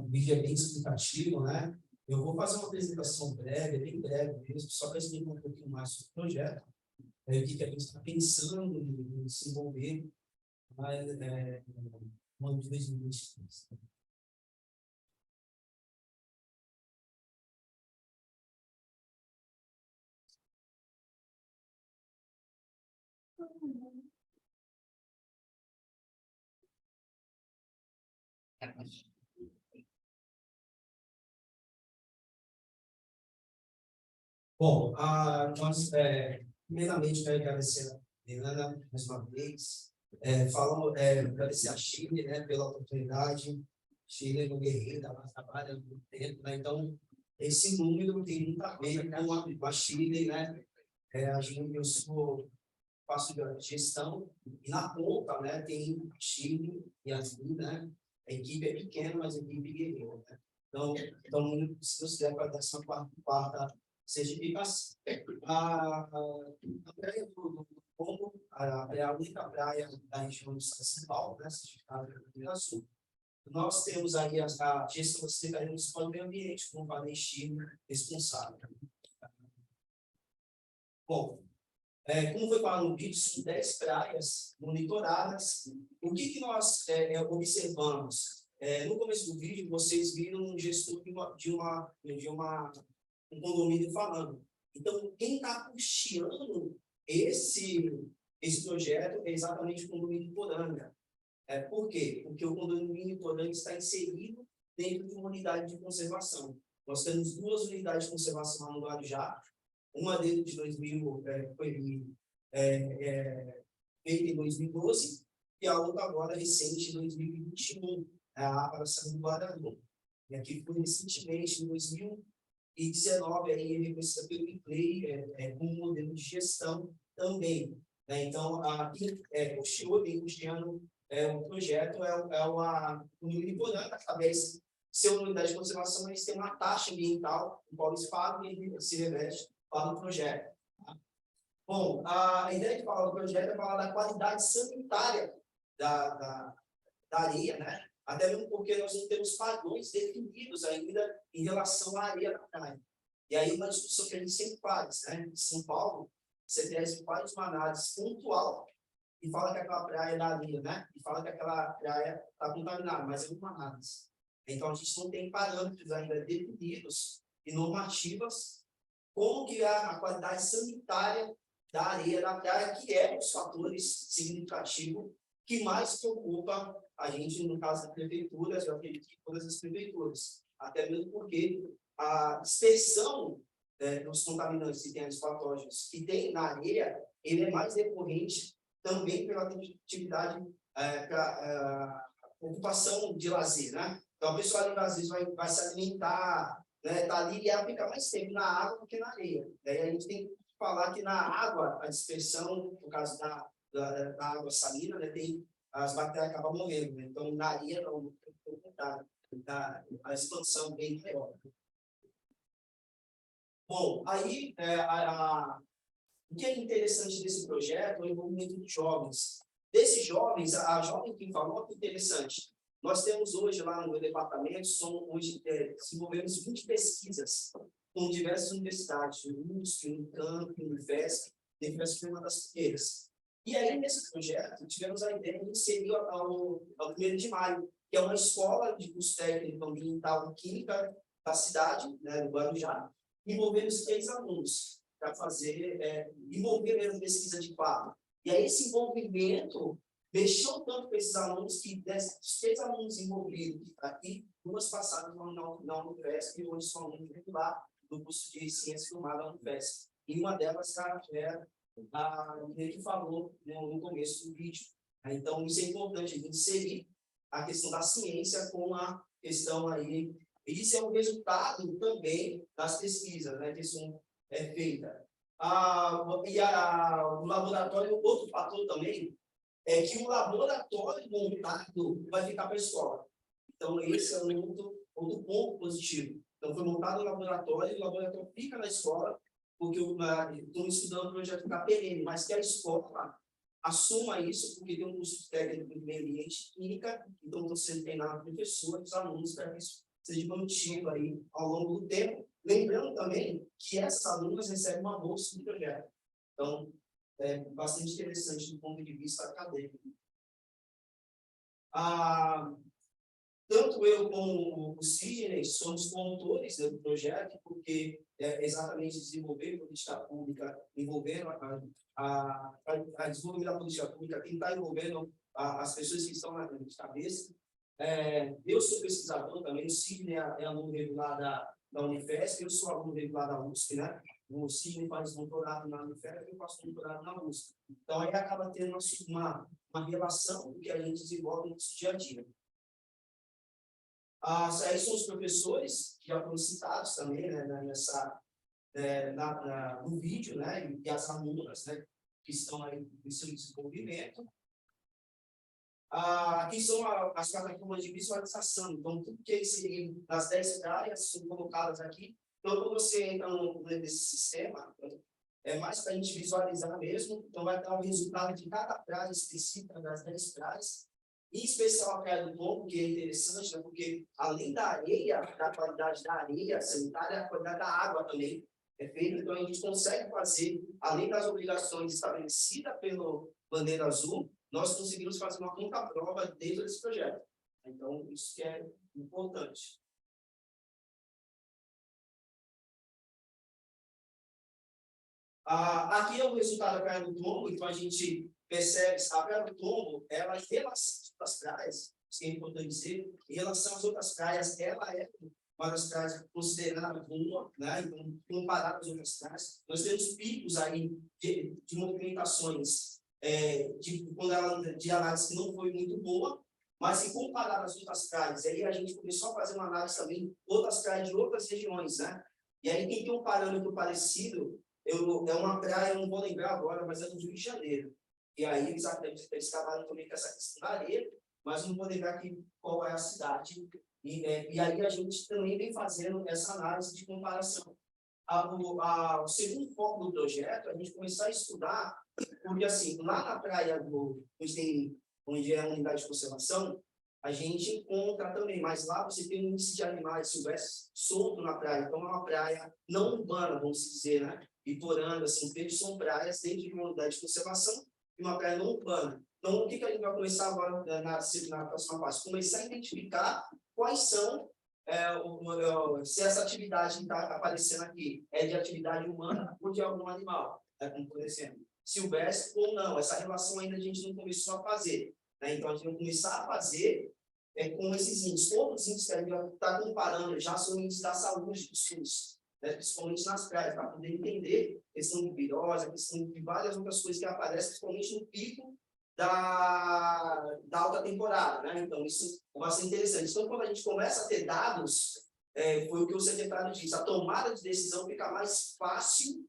O vídeo é bem explicativo, né? Eu vou fazer uma apresentação breve, bem breve mesmo, só para explicar um pouquinho mais sobre o projeto, o que a gente está pensando em desenvolver no ano de 2023. Bom, nós, primeiramente, quero agradecer a Helena mais uma vez. Agradecer a Chile, né, pela oportunidade. Chile é um guerreiro, ela trabalha há muito tempo, né? Então, esse número tem muito a ver com a Chile, né? Eu faço gestão, e na ponta, né, tem a Chile e a Chile, né? A equipe é pequena, mas a equipe é guerreira, né? Então se você quiser para essa quarta certificação. A praia do Pombo é a única praia da região de São Paulo, né, certificada pelo Rio Grande do Sul. Nós temos aí a gestão da Secretaria Municipal do Meio Ambiente, como falei, Chile, responsável. Bom, como foi falado no vídeo, são 10 praias monitoradas. O que nós observamos? No começo do vídeo, vocês viram um gestor de um condomínio falando. Então, quem está custeando esse projeto é exatamente o condomínio Poranga. Por quê? Porque o condomínio Poranga está inserido dentro de uma unidade de conservação. Nós temos 2 unidades de conservação lá no Guarujá. Uma deles de 2000 foi feita em 2012 e a outra agora recente em 2021, a Praça do Guarani. E aqui foi recentemente, em 2019, aí reconhecida pelo IPLEI como modelo de gestão também. Né? Então, quem custeando o projeto o Núcleo Poranga, através de ser uma unidade de conservação, eles têm uma taxa ambiental, o qual eles pagam e ele se reveste para o projeto. Tá? Bom, a ideia de falar do projeto é falar da qualidade sanitária da areia, né? Até mesmo porque nós não temos padrões definidos ainda em relação à areia da praia. E aí uma discussão que a gente sempre faz, né? Em São Paulo, você traz vários análises pontual e fala que aquela praia é da areia, né? E fala que aquela praia está contaminada, mas é uma análise. Então, a gente não tem parâmetros ainda definidos e normativas como que é a qualidade sanitária da areia da praia, que é um dos fatores significativos que mais preocupa a gente, no caso da prefeitura, eu acredito que todas as prefeituras, até mesmo porque a dispersão dos contaminantes e dos patógenos que tem na areia, ele é mais recorrente também pela atividade, ocupação de lazer, né? Então, a pessoa ali, às vezes, vai se alimentar, né, tá ali e ela fica mais tempo na água do que na areia. Daí a gente tem que falar que na água, a dispersão, no caso da água salina, né, tem as bactérias acabam morrendo, né? Então, na areia, não, a expansão bem maior. Bom, aí, o que é interessante desse projeto é o envolvimento de jovens. Desses jovens, a jovem que falou que interessante. Nós temos hoje lá no meu departamento, desenvolvemos 20 pesquisas com diversas universidades, o USP, o Unicamp, o Unifesp, diversas uma das primeiras. E aí, nesse projeto, tivemos a ideia de inserir ao 1º de maio, que é uma escola de curso técnico ambiental e química da cidade, né, do Guarujá, envolvendo os 3 alunos para fazer, envolver mesmo pesquisa de quadro. E aí, esse envolvimento mexeu tanto com esses alunos que, desses 3 alunos envolvidos que estão aqui, 2 passaram na Unifesp e hoje são alunos regular do curso de Ciência Filmada da Unifesp. E uma delas é a que falou, né, no começo do vídeo. Então, isso é importante, a gente inserir a questão da ciência com a questão aí. Isso é um resultado também das pesquisas, né, que são feitas. O laboratório, outro fator também, é que o laboratório montado vai ficar para a escola. Então, esse é outro ponto positivo. Então, foi montado o laboratório fica na escola, porque estão estudando o projeto da PN, mas que a escola assuma isso, porque tem um curso técnico de meio ambiente e química, então estão sendo treinados professores, os alunos, para que isso seja mantido aí ao longo do tempo. Lembrando também que essas alunas recebem uma bolsa do projeto. Então, é bastante interessante do ponto de vista acadêmico. Tanto eu como o Sidney somos coautores do projeto, porque é exatamente desenvolver política pública, envolvendo a desenvolver a política pública, quem está envolvendo as pessoas que estão na cabeça. Eu sou pesquisador também, o Sidney é aluno regular da Unifesp, eu sou aluno regular da USP, né? O Sidney faz doutorado na Unifesp, eu faço doutorado na USP. Então, aí acaba tendo uma relação do que a gente desenvolve no nosso dia a dia. Aí são os professores, que já foram citados também, né, no vídeo, né, e as alunas, né, que estão aí no seu desenvolvimento. Aqui são as plataformas de visualização. Então, tudo que seria nas 10 áreas são colocadas aqui. Então, quando você entra nesse sistema, é mais para a gente visualizar mesmo. Então, vai dar o resultado de cada praia específica das 10 praias. Em especial a Praia do Tombo, que é interessante, né, porque além da areia, da qualidade da areia sanitária, a qualidade da água também é feita. Então, a gente consegue fazer, além das obrigações estabelecidas pelo Bandeira Azul, nós conseguimos fazer uma contraprova dentro desse projeto. Então, isso que é importante. Aqui é o resultado da Praia do Tombo, então a gente percebe a Praia do Tombo, ela em relação às outras praias, isso que é importante dizer, em relação às outras praias, ela é uma das praias consideradas boa, né? Então, comparada às outras praias, nós temos picos aí de movimentações de análise que não foi muito boa, mas se comparar às outras praias, aí a gente começou a fazer uma análise também, outras praias de outras regiões, né? E aí quem tem um parâmetro parecido, é uma praia, eu não vou lembrar agora, mas é do Rio de Janeiro. E aí eles trabalham também com essa questão da areia, mas não vou lembrar aqui qual é a cidade. E aí a gente também vem fazendo essa análise de comparação. O segundo foco do projeto é a gente começar a estudar, porque assim, lá na praia onde é a unidade de conservação, a gente encontra também, mas lá você tem um índice de animais silvestres solto na praia, então é uma praia não urbana, vamos dizer, né? Litorânea, assim, são praias dentro de uma unidade de conservação e uma praia não urbana. Então, o que a gente vai começar agora na próxima fase? Começar a identificar quais são, se essa atividade que está aparecendo aqui é de atividade humana ou de algum animal, né? Como, por exemplo, silvestre ou não. Essa relação ainda a gente não começou a fazer, né? Então, a gente vai começar a fazer com esses índices. Outros índices que a gente vai estar comparando já são índices da saúde dos SUS, né? Principalmente nas praias, para poder entender a questão de virose, a questão de várias outras coisas que aparecem, principalmente no pico da alta temporada, né? Então, isso é bastante interessante. Então, quando a gente começa a ter dados, foi o que o secretário disse, a tomada de decisão fica mais fácil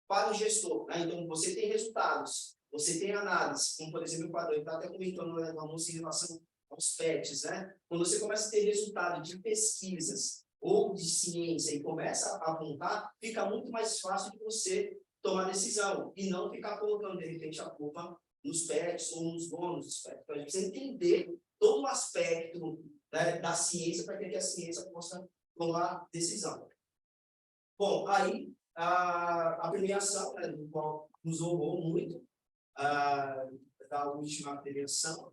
para o gestor, né? Então, você tem resultados. você tem análise, como por exemplo o quadro, ele está até comentando no almoço em relação aos PETs, né? Quando você começa a ter resultado de pesquisas ou de ciência e começa a apontar, fica muito mais fácil de você tomar decisão e não ficar colocando, de repente, a culpa nos PETs ou nos donos dos PETs. Então, a gente precisa entender todo o aspecto, né, da ciência para que a ciência possa tomar decisão. Bom, aí, a premiação, né, do qual nos honrou muito, da última premiação,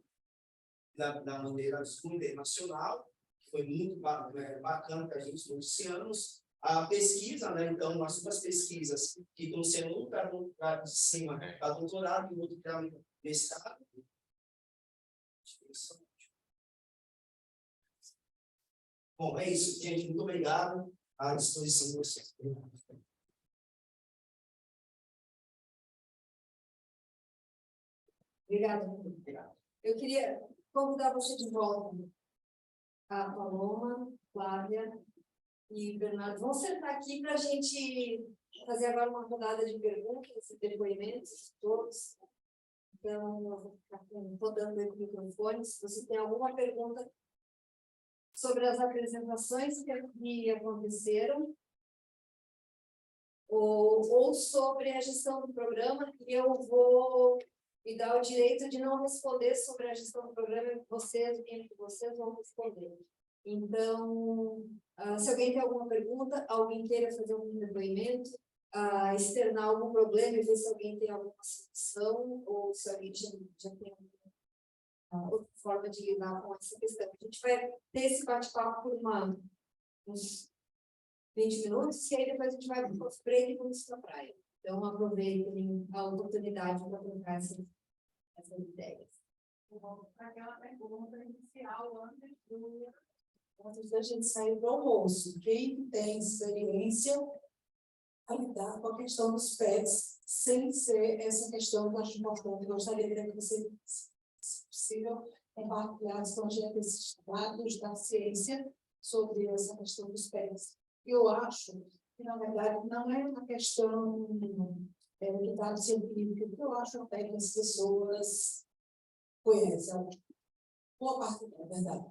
da maneira internacional, que foi muito bacana para a gente noticiamos. A pesquisa, né, então, as duas pesquisas que estão sendo um para de cima para doutorado e outro para mestrado. Bom, é isso, gente. Muito obrigado. À disposição de vocês. Obrigada. Eu queria convidar você de volta, a Paloma, Flávia e Bernardo. Vamos sentar aqui para a gente fazer agora uma rodada de perguntas e depoimentos, todos. Então, eu vou ficar rodando o microfone. Se você tem alguma pergunta sobre as apresentações que aconteceram, ou sobre a gestão do programa, e eu vou me dar o direito de não responder sobre a gestão do programa, vocês vão responder. Então, se alguém tem alguma pergunta, alguém queira fazer um depoimento, externar algum problema e ver se alguém tem alguma solução, ou se alguém já tem outra forma de lidar com essa questão. A gente vai ter esse bate-papo por uns 20 minutos, e aí depois a gente vai para o break e vamos para a praia. Então, aproveitem a oportunidade para trocar essas ideias. Aquela pergunta inicial, antes da gente sair do almoço, quem tem experiência a lidar com a questão dos PETs, sem ser essa questão que eu acho importante. Eu gostaria que você, se possível, compartilhasse com a gente esses dados da ciência sobre essa questão dos PETs. Eu acho que, na verdade, não é uma questão de dado científico, que eu acho até que as pessoas conhecem, boa parte da verdade.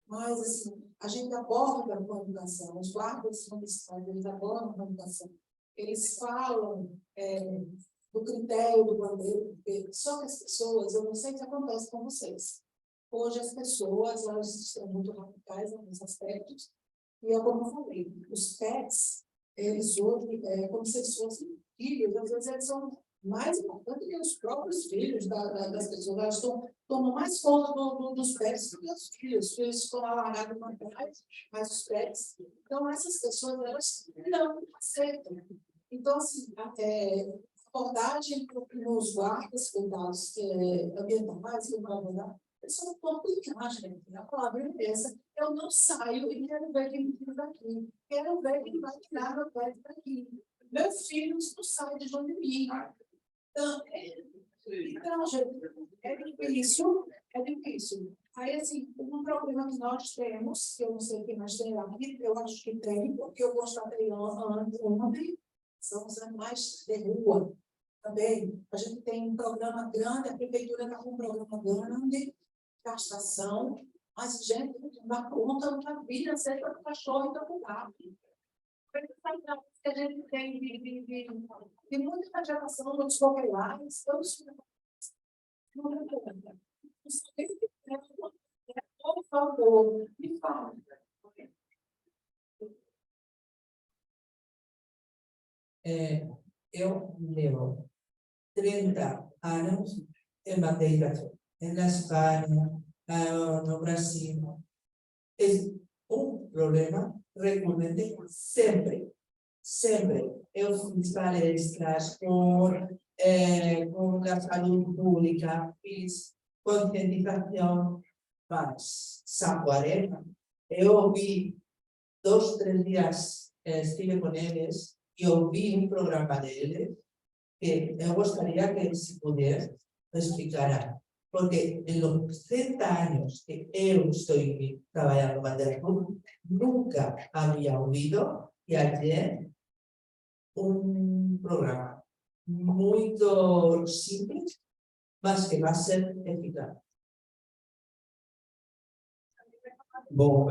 Mas, assim, a gente aborda a comunicação, os guardas municipais, eles abordam a comunicação. Eles falam do critério do bandeiro, porque só que as pessoas, eu não sei o que acontece com vocês. Hoje as pessoas, elas estão muito radicais em alguns aspectos, e é como eu falei, os pets, eles hoje, como se eles fossem filhos, às vezes eles são mais importantes que os próprios filhos das pessoas. Elas tomam mais conta dos pets do que os filhos. Os filhos ficam lá largados para trás, mas os pets. Então, essas pessoas, elas não aceitam. Então, assim, a abordagem nos guardas, cuidados ambientais, que vão abordar, eles são um pouco incríveis. A palavra é essa. Eu não saio e quero ver quem tira daqui. Quero ver quem vai tirar meu pet daqui. Meus filhos não saem de onde mim. Então, gente, é difícil. Aí, assim, um problema que nós temos, que eu não sei quem mais tem aqui, eu acho que tem, porque eu constatei ontem, são os animais de rua. Também, a gente tem um programa grande, a prefeitura está com um programa grande de castração, mas, gente, não dá conta, não dá vida, certo? Para o cachorro e para o gato. Que a gente tem de muita vegetação, muitos coqueirais, todos. Por favor, me fala. Eu levo 30 anos em Madeira, na Espanha, no Brasil. É um problema recorrente sempre. Eu fiz palestras com a saúde pública, fiz conscientização, mas Saquarema, eu ouvi 2, 3 dias, estive com eles e ouvi um programa deles que eu gostaria que, se puder, explicaran. Porque en los 30 años que yo estoy trabajando en Bandera Azul, nunca había oído que ayer un programa muy simple mas que vai ser eficaz. Bom,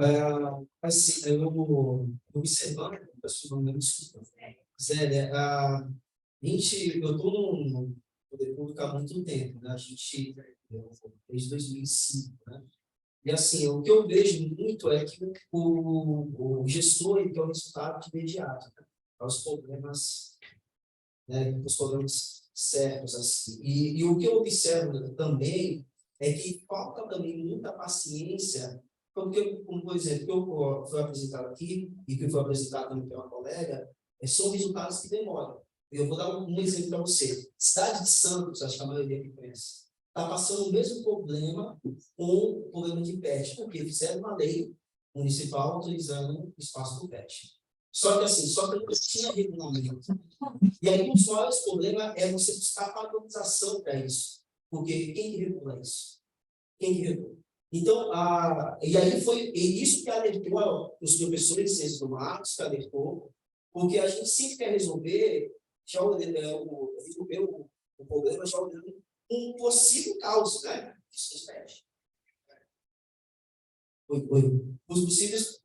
assim, eu observando, pessoal, não desculpa, Zélia, eu estou no poder público há muito tempo, né? A gente, desde 2005, né? E assim, o que eu vejo muito é que o gestor ele quer o resultado de imediato, né? Os problemas, né? Os problemas certos, assim. E o que eu observo também é que falta também muita paciência, porque, como por exemplo, o que foi apresentado aqui e que foi apresentado também pela colega, são resultados que demoram. Eu vou dar um exemplo para você. Cidade de Santos, acho que a maioria que conhece, está passando o mesmo problema com o problema de PET, porque fizeram uma lei municipal autorizando o espaço do PET. Só que assim, só que não tinha regulamento. E aí, um dos maiores problemas é você buscar padronização para isso. Porque quem que regula isso? Quem que regula? Então, e aí foi isso que alertou os professores de ciências do Marcos, que alertou, porque a gente sempre quer resolver o problema já olhando um possível causa, né? Isso nos pede. Os possíveis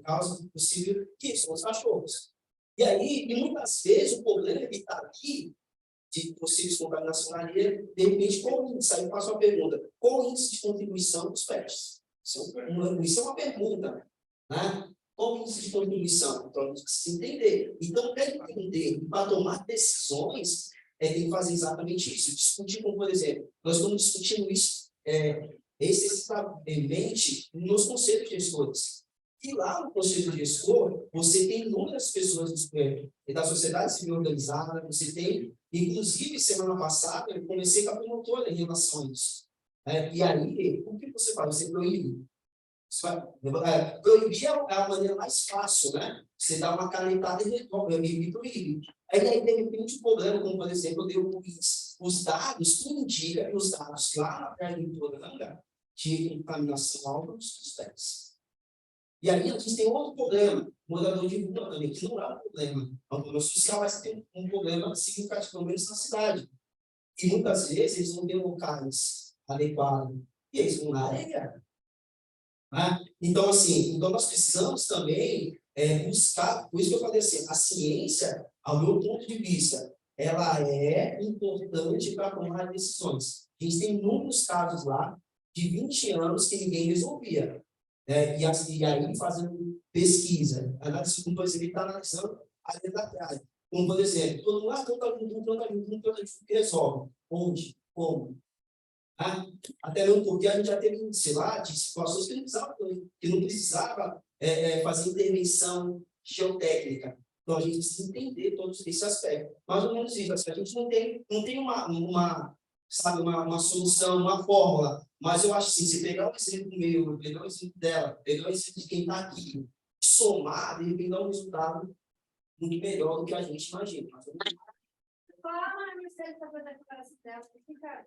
causa possível que são os cachorros. E aí, e muitas vezes, o problema que está aqui, de possíveis contaminação na areia, de repente, qual o índice? Aí eu faço uma pergunta: qual o índice de contribuição dos pets? Isso é uma pergunta, né? Qual o índice de contribuição? Então, a gente precisa entender. Então, para entender e para tomar decisões, tem que fazer exatamente isso. Discutir, como, por exemplo, nós estamos discutindo isso excessivamente nos conselhos de gestores. E lá no conselho de gestor, você tem inúmeras pessoas da sociedade civil organizada, você tem, inclusive, semana passada, eu comecei com a promotora em relação a isso. E aí, o que você faz? Você proíbe. Proibir é a maneira mais fácil, né? Você dá uma canetada e proíbe. Aí, de repente, o problema, como, por exemplo, eu dei os dados, tudo indica que os dados lá na perna do Poranga de contaminação alta dos pés. E aí a gente tem outro problema, morador de rua também, que não é um problema, é um problema social, mas tem um problema significativo na cidade. E muitas vezes eles não têm locais adequados, e eles vão na areia. Né? Então, assim, nós precisamos também buscar, por isso que eu falei assim, a ciência, ao meu ponto de vista, ela é importante para tomar decisões. A gente tem inúmeros casos lá de 20 anos que ninguém resolvia. E aí, fazendo pesquisa, análise, como por exemplo, ele está analisando a dentro da praia. Como, por exemplo, todo mundo planta junto, resolve. Onde? Como? Até mesmo porque a gente já teve, sei lá, de situações que não precisava fazer intervenção geotécnica. Então, a gente precisa entender todos esse aspecto. Mais ou menos isso, a gente não tem uma solução, uma fórmula. Mas eu acho assim, se pegar o exemplo meu, pegar o exemplo dela, pegar o exemplo de quem está aqui, somar, de repente dá um resultado muito melhor do que a gente imagina. Fala, Marcelo, para fazer a declaração dela. Fica.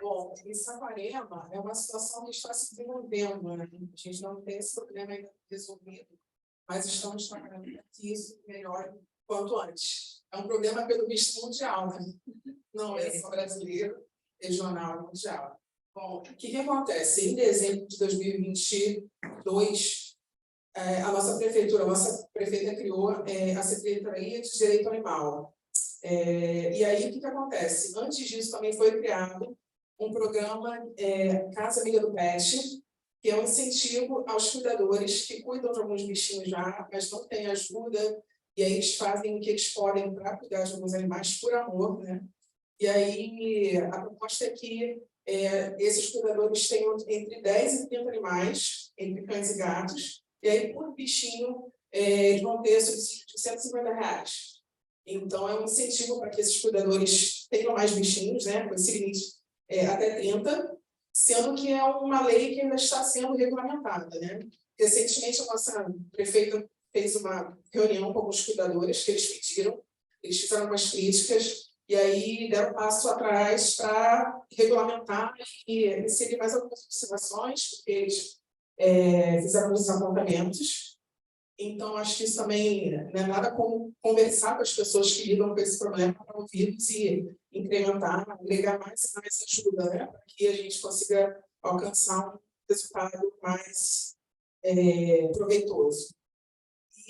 Bom, em Saquarema é uma situação que está se desenvolvendo, né? A gente não tem esse problema ainda resolvido, mas estamos trabalhando para que isso melhore quanto antes. É um problema, pelo visto, mundial, né? Não é só brasileiro, regional, mundial. Bom, o que acontece? Em dezembro de 2022, a nossa prefeita criou a Secretaria de Direito Animal. E aí, o que acontece? Antes disso, também foi criado um programa Casa Amiga do Pet, que é um incentivo aos cuidadores que cuidam de alguns bichinhos já, mas não têm ajuda, e aí eles fazem o que eles podem para cuidar de alguns animais por amor, né? E aí, a proposta é que esses cuidadores tenham entre 10 e 30 animais, entre cães e gatos, e aí, por bichinho, eles vão ter subsídio de R$150. Então, é um incentivo para que esses cuidadores tenham mais bichinhos, né, com esse limite até 30, sendo que é uma lei que ainda está sendo regulamentada, né? Recentemente, a nossa prefeita fez uma reunião com alguns cuidadores que eles pediram, eles fizeram umas críticas, e aí deram passo atrás para regulamentar e inserir mais algumas observações, porque eles fizeram os apontamentos, Então, acho que isso também não é nada como conversar com as pessoas que lidam com esse problema para ouvi-los e incrementar, agregar mais e mais ajuda, né? Para que a gente consiga alcançar um resultado mais proveitoso.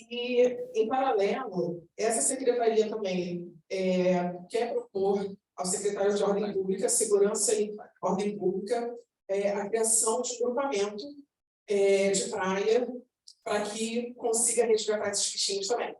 E, em paralelo, essa secretaria também quer propor ao secretário de Ordem Pública, Segurança e Ordem Pública, a criação de um grupamento de praia para que consiga resgatar esses bichinhos também.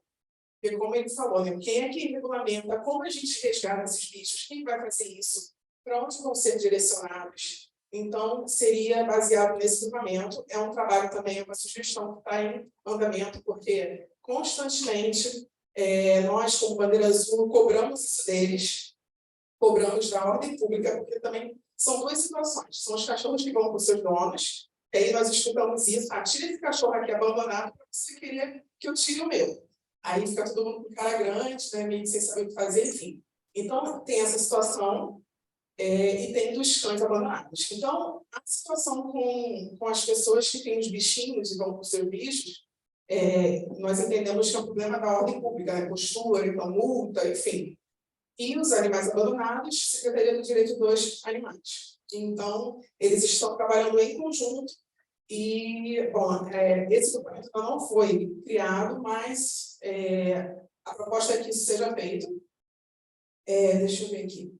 Porque, como ele falou, né, quem é que regulamenta, como a gente resgata esses bichos, quem vai fazer isso, para onde vão ser direcionados. Então, seria baseado nesse grupamento. É um trabalho também, é uma sugestão que está em andamento, porque constantemente nós, como Bandeira Azul, cobramos isso deles, cobramos da ordem pública, porque também são duas situações. São os cachorros que vão com seus donos, e aí nós escutamos isso: tira esse cachorro aqui abandonado, porque você queria que eu tire o meu. Aí fica todo mundo com cara grande, né, meio sem saber o que fazer, enfim. Então, tem essa situação, e tem dos cães abandonados. Então, a situação com as pessoas que têm os bichinhos e vão com seus bichos, nós entendemos que é um problema da ordem pública, né, postura, então multa, enfim. E os animais abandonados, Secretaria do Direito dos Animais. Então, eles estão trabalhando em conjunto e, bom, esse documento não foi criado, mas a proposta é que isso seja feito. Deixa eu ver aqui.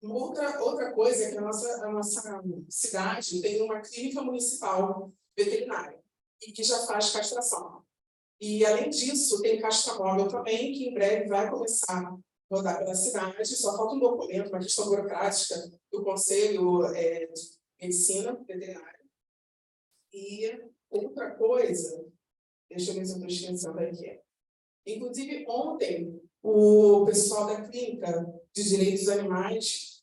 Outra coisa é que a nossa cidade tem uma clínica municipal veterinária e que já faz castração. E, além disso, tem castramóvel também, que em breve vai começar a rodar pela cidade. Só falta um documento, uma questão burocrática do Conselho de Medicina Veterinária. E outra coisa, deixa eu ver se eu estou esquecendo aqui. Inclusive, ontem, o pessoal da Clínica de Direitos dos Animais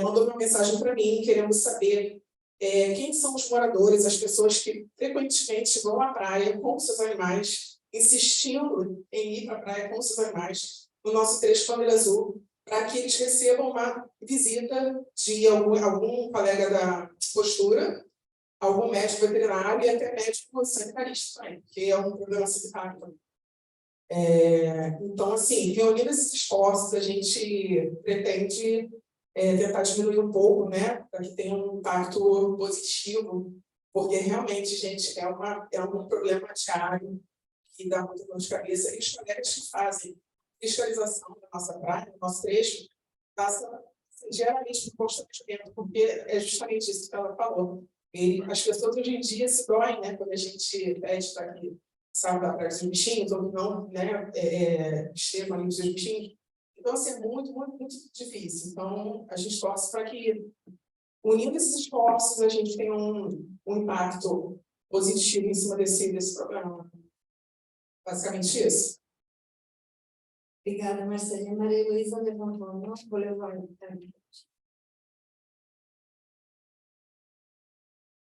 mandou uma mensagem para mim, querendo saber quem são os moradores, as pessoas que frequentemente vão à praia com seus animais, insistindo em ir para a praia com seus animais, no nosso trecho Bandeira Azul, para que eles recebam uma visita de algum colega da postura, algum médico veterinário e até médico sanitarista também, que é um problema sanitário também. Então, assim, reunindo esses esforços, a gente pretende tentar diminuir um pouco, né, para que tenha um impacto positivo, porque realmente, gente, é um problema diário que dá muita dor de cabeça. E os colegas que fazem fiscalização da nossa praia, do nosso trecho, passa geralmente por constrangimento, porque é justamente isso que ela falou. As pessoas hoje em dia se doem, né, quando a gente pede para que saiam da praia dos bichinhos, ou não, né, estejam ali os seus bichinhos. Então, assim, é muito, muito, muito difícil. Então, a gente torce para que, unindo esses esforços, a gente tenha um impacto positivo em cima desse problema. Basicamente isso. Obrigada, Marcela. Maria Luísa levantou a mão, vou levar o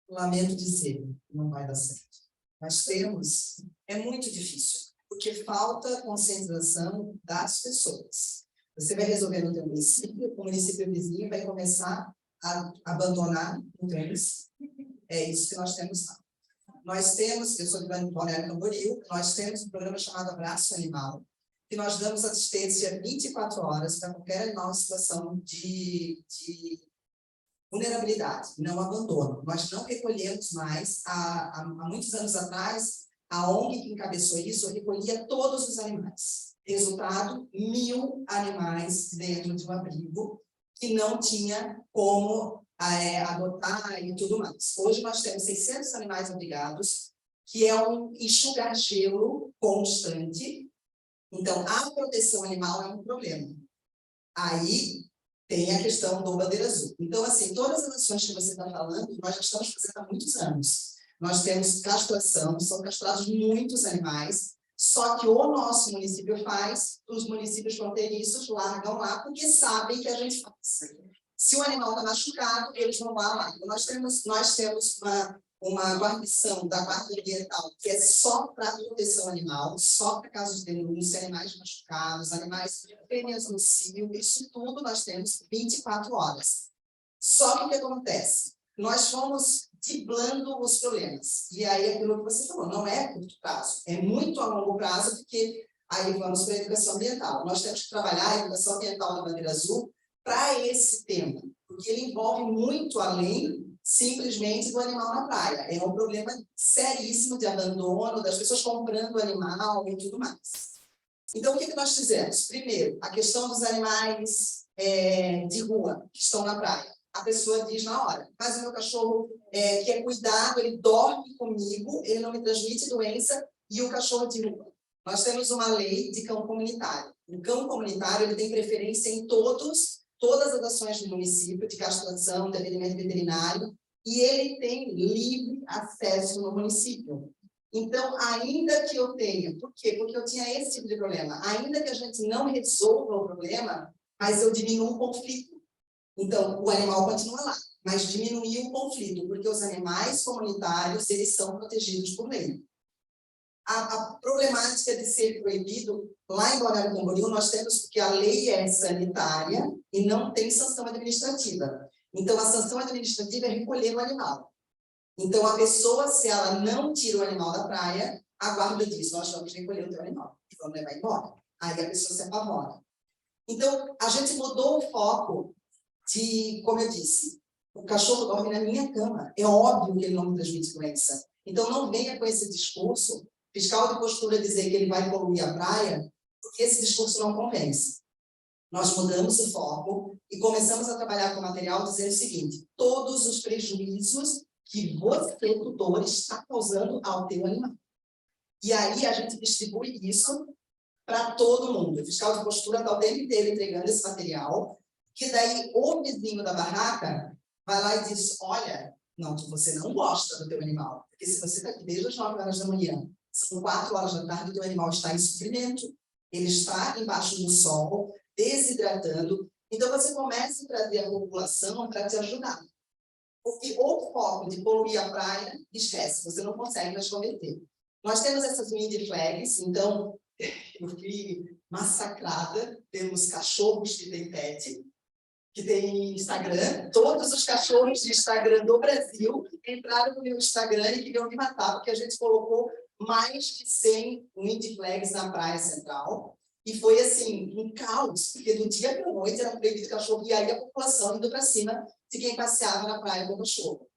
Lamento dizer, não vai dar certo. Nós temos, é muito difícil, porque falta conscientização das pessoas. Você vai resolver no teu município, o município vizinho vai começar a abandonar o teu município. É isso que nós temos lá. Nós temos, eu sou de Balneário Camboriú, nós temos um programa chamado Abraço Animal, que nós damos assistência 24 horas para qualquer animal em situação de vulnerabilidade, não abandono. Nós não recolhemos mais. Há muitos anos atrás, a ONG que encabeçou isso recolhia todos os animais. Resultado, 1.000 animais dentro de um abrigo que não tinha como adotar e tudo mais. Hoje nós temos 600 animais abrigados, que é um enxugar-gelo constante. Então, a proteção animal é um problema. Aí tem a questão do Bandeira Azul. Então, assim, todas as ações que você está falando, nós já estamos fazendo há muitos anos. Nós temos castração, são castrados muitos animais, só que o nosso município faz, os municípios fronteiriços largam lá, porque sabem que a gente faz. Se o animal está machucado, eles vão lá. Então, nós temos uma guarnição da Guarda Ambiental, que é só para proteção animal, só para casos de denúncia, animais machucados, animais pneus no cio, isso tudo nós temos 24 horas. Só que o que acontece? Nós fomos driblando os problemas. E aí, aquilo que você falou, não é curto prazo, é muito a longo prazo, porque aí vamos para a educação ambiental. Nós temos que trabalhar a educação ambiental da Bandeira Azul para esse tema, porque ele envolve muito além simplesmente do animal na praia. É um problema seríssimo de abandono, das pessoas comprando animal e tudo mais. Então, o que nós fizemos? Primeiro, a questão dos animais de rua, que estão na praia. A pessoa diz na hora, mas o meu cachorro quer cuidado, ele dorme comigo, ele não me transmite doença, e o cachorro de rua. Nós temos uma lei de cão comunitário. O cão comunitário ele tem preferência em todas as ações do município, de castração, de atendimento veterinário, e ele tem livre acesso no município. Então, ainda que eu tenha, por quê? Porque eu tinha esse tipo de problema, ainda que a gente não resolva o problema, mas eu diminuo o conflito. Então, o animal continua lá, mas diminuir o conflito, porque os animais comunitários, eles são protegidos por lei. A problemática de ser proibido, lá em Balneário Camboriú, nós temos que a lei é sanitária e não tem sanção administrativa. Então, a sanção administrativa é recolher o animal. Então, a pessoa, se ela não tira o animal da praia, a guarda diz, nós vamos recolher o teu animal e vamos levar embora. Aí a pessoa se apavora. Então, a gente mudou o foco de, como eu disse, o cachorro dorme na minha cama. É óbvio que ele não me transmite doença. Então, não venha com esse discurso, fiscal de postura dizer que ele vai poluir a praia, porque esse discurso não convence. Nós mudamos o foco e começamos a trabalhar com o material dizendo o seguinte, todos os prejuízos que você, tutor, está causando ao teu animal. E aí a gente distribui isso para todo mundo. O fiscal de postura está o tempo inteiro entregando esse material, que daí o vizinho da barraca vai lá e diz, olha, não, você não gosta do teu animal, porque se você está aqui desde as 9 horas da manhã, são 4 horas da tarde, o teu animal está em sofrimento, ele está embaixo do sol, desidratando, então você começa a trazer a população para te ajudar. Porque o foco de poluir a praia, esquece, você não consegue mais converter. Nós temos essas mini flags, então eu fui massacrada pelos cachorros que tem pet, que tem Instagram. Todos os cachorros de Instagram do Brasil entraram no meu Instagram e queriam me matar, porque a gente colocou mais de 100 mini flags na Praia Central. E foi assim, um caos, porque do dia para a noite era proibido cachorro, e aí a população indo para cima de quem passeava na praia com o cachorro.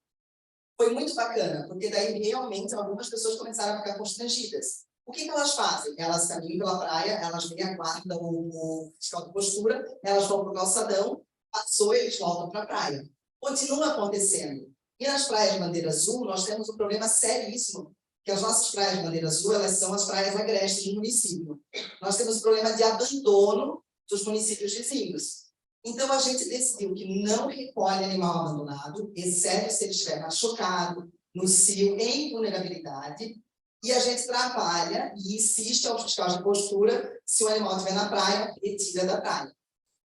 Foi muito bacana, porque daí realmente algumas pessoas começaram a ficar constrangidas. O que elas fazem? Elas caminham pela praia, elas vêm, aguardam o fiscal de postura, elas vão para o calçadão, passou, eles voltam para a praia. Continua acontecendo. E nas praias de Bandeira Azul, nós temos um problema seríssimo, que as nossas praias de Bandeira Azul, elas são as praias agrestes do município. Nós temos problema de abandono dos municípios vizinhos. Então, a gente decidiu que não recolhe animal abandonado, exceto se ele estiver machucado, no cio, em vulnerabilidade, e a gente trabalha e insiste aos fiscais de postura, se o animal estiver na praia, retira da praia.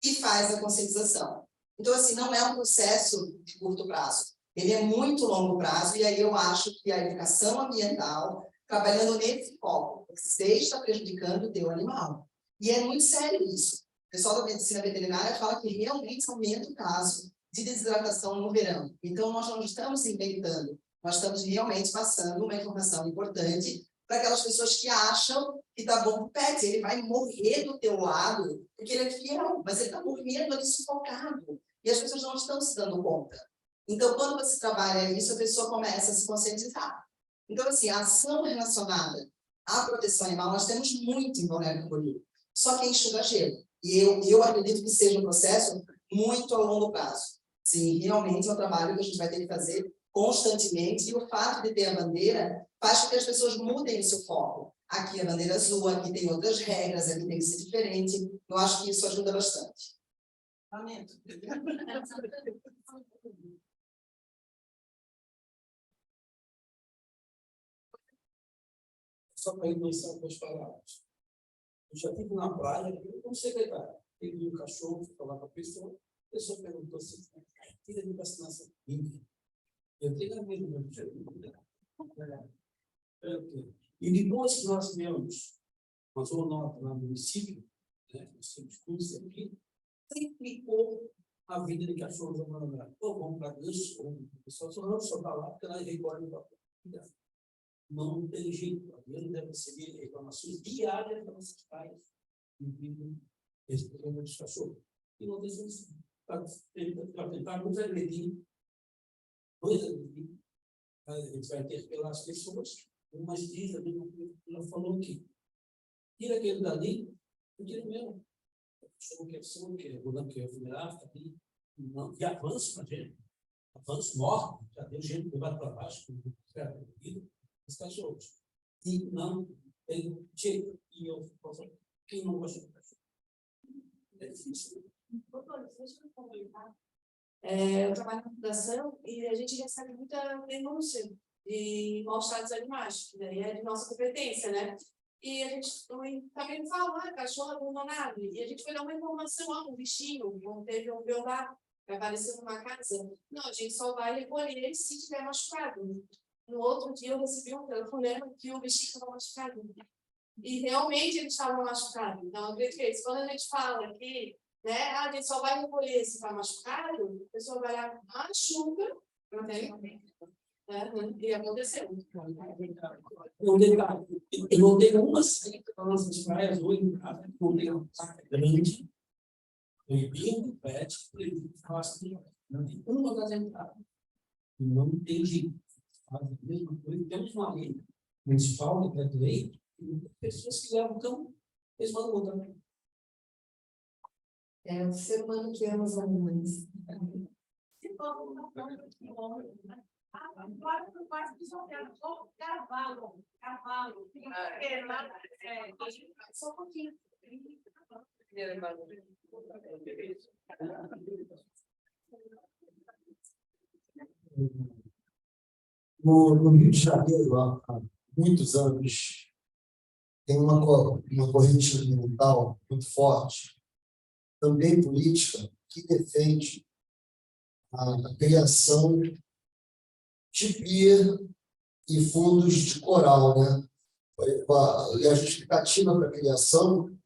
E faz a conscientização. Então, assim, não é um processo de curto prazo. Ele é muito longo prazo, e aí eu acho que a educação ambiental, trabalhando nesse foco, você está prejudicando o teu animal. E é muito sério isso. O pessoal da medicina veterinária fala que realmente aumenta o caso de desidratação no verão. Então, nós não estamos inventando, nós estamos realmente passando uma informação importante para aquelas pessoas que acham que tá bom o pet, ele vai morrer do teu lado, porque ele é fiel, mas ele está morrendo ali sufocado. E as pessoas não estão se dando conta. Então, quando você trabalha isso, a pessoa começa a se conscientizar. Então, assim, a ação relacionada à proteção animal, nós temos muito em Balneário Camboriú. Só que é enxuga gelo. E eu acredito que seja um processo muito a longo prazo. Sim, realmente é um trabalho que a gente vai ter que fazer constantemente. E o fato de ter a bandeira faz com que as pessoas mudem o seu foco. Aqui é a bandeira azul, aqui tem outras regras, aqui tem que ser diferente. Eu acho que isso ajuda bastante. Lamento. Só para iniciar com as palavras. Eu já estive na praia, eu não sei secretário, teve um cachorro, fui falar com a pessoa perguntou se tinha carteira de vacinação. Eu tenho a mesma e depois que nós viemos uma zoonota lá no município, né, nós temos curso aqui, triplicou a vida de cachorros abandonados. Ou vamos para isso, ou o pessoal só não só para lá, porque nós recolhemos para cuidar. Não tem jeito, a gente deve receber reclamações diárias das nossas praias devido a esse problema dos cachorros. E não tem solução. Para tentar nos agredir, a gente vai interpelar as pessoas, mas diz ali, ela falou que tira aquele dali, eu tiro mesmo. Que é som, que é o que é vulnerável, ali, e avanço para a gente. Avanço morre, já deu gente levado para baixo, com os cachorros. E não tem jeito. E eu falo, quem não gosta de cachorro? É difícil. Doutor, deixa eu complementar. Eu trabalho na fundação e a gente recebe muita denúncia de maus tratos animais, que daí é de nossa competência, né? E a gente também fala, cachorro abandonado. E a gente foi dar uma informação, um bichinho, teve um beldado que apareceu numa casa. Não, a gente só vai recolher se estiver machucado. No outro dia eu recebi um telefonema que o bichinho estava machucado. E realmente ele estava machucado. Então, eu acredito que é isso. Quando a gente fala aqui, né, a gente só vai recolher se está machucado, a pessoa vai lá, machuca, entende? E aconteceu. Um detalhe, eu não tenho uma seita para nossas praias hoje em casa, não tenho uma saca grande, proibindo pet, proibindo fácil, não tem uma das entradas. Não tem jeito. Faz a mesma coisa. Temos uma lei municipal, de lei, e pessoas que levam cão, eles mandam botar. É o ser humano que ama os animais. Agora não faz cavalo. Só um pouquinho. No Rio de Janeiro, há muitos anos, tem uma corrente ambiental muito forte, também política, que defende a criação de pier e fundos de coral, né? E a justificativa para a criação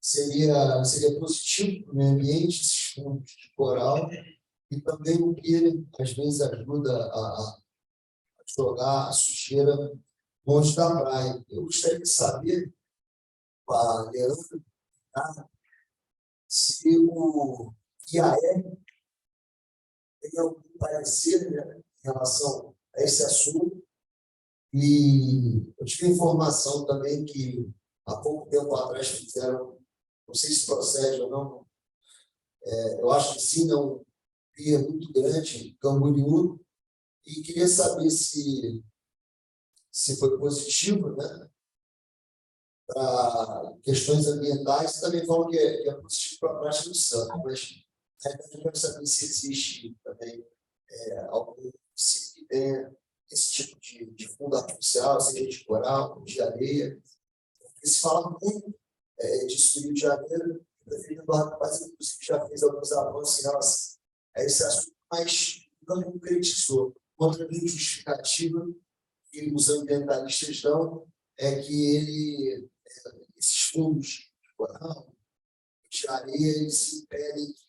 seria positivo para o meio ambiente, esses fundos de coral, e também o pier, às vezes, ajuda a jogar a sujeira longe da praia. Eu gostaria de saber, a Leandro, se o IAE tem algum parecer, né, em relação a esse assunto. E eu tive informação também que há pouco tempo atrás fizeram, não sei se procede ou não, eu acho que sim, não, pier muito grande, Camboriú, e queria saber se foi positivo, né, para questões ambientais, e também falam que é positivo para a prática do santo, mas na verdade eu quero saber se existe também algum município que tenha esse tipo de fundo artificial, seja de coral, de areia, porque se fala muito disso no Rio de Janeiro. O prefeito Eduardo Paz, inclusive, já fez alguns avanços em relação a esse assunto, mas não concretizou. Outra grande justificativa que os ambientalistas dão é que esses fundos de coral, de areia, eles impedem que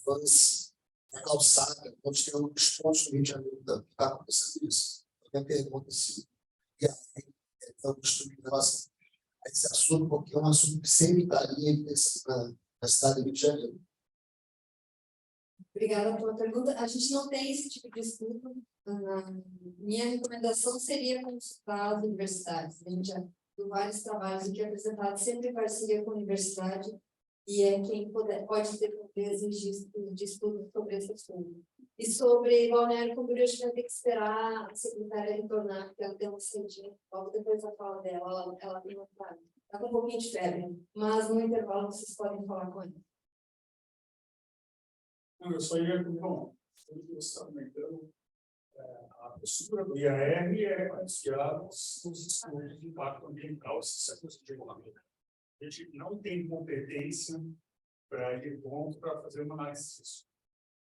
avance a calçada, onde tem alguns pontos no Rio de Janeiro que está acontecendo isso. A minha pergunta é se estamos estudando em relação a esse assunto, porque é um assunto que sempre está ali na cidade do Rio de Janeiro. Obrigada pela pergunta. A gente não tem esse tipo de estudo. Minha recomendação seria consultar as universidades. A gente já tem vários trabalhos aqui apresentados, sempre em parceria com a universidade, e é quem pode ter registro de estudo sobre esse assunto. E sobre Balneário Camboriú, a gente vai ter que esperar a secretária retornar, porque ela tem um cedinho. Logo depois da fala dela, ela tem uma frase. Está com um pouquinho de febre, mas no intervalo vocês podem falar com ela. Eu só ia, bom, você está comentando, a postura do IAR é baseada nos estudos de impacto ambiental, esse é de regulamento. A gente não tem competência para ir ponto para fazer uma análise disso.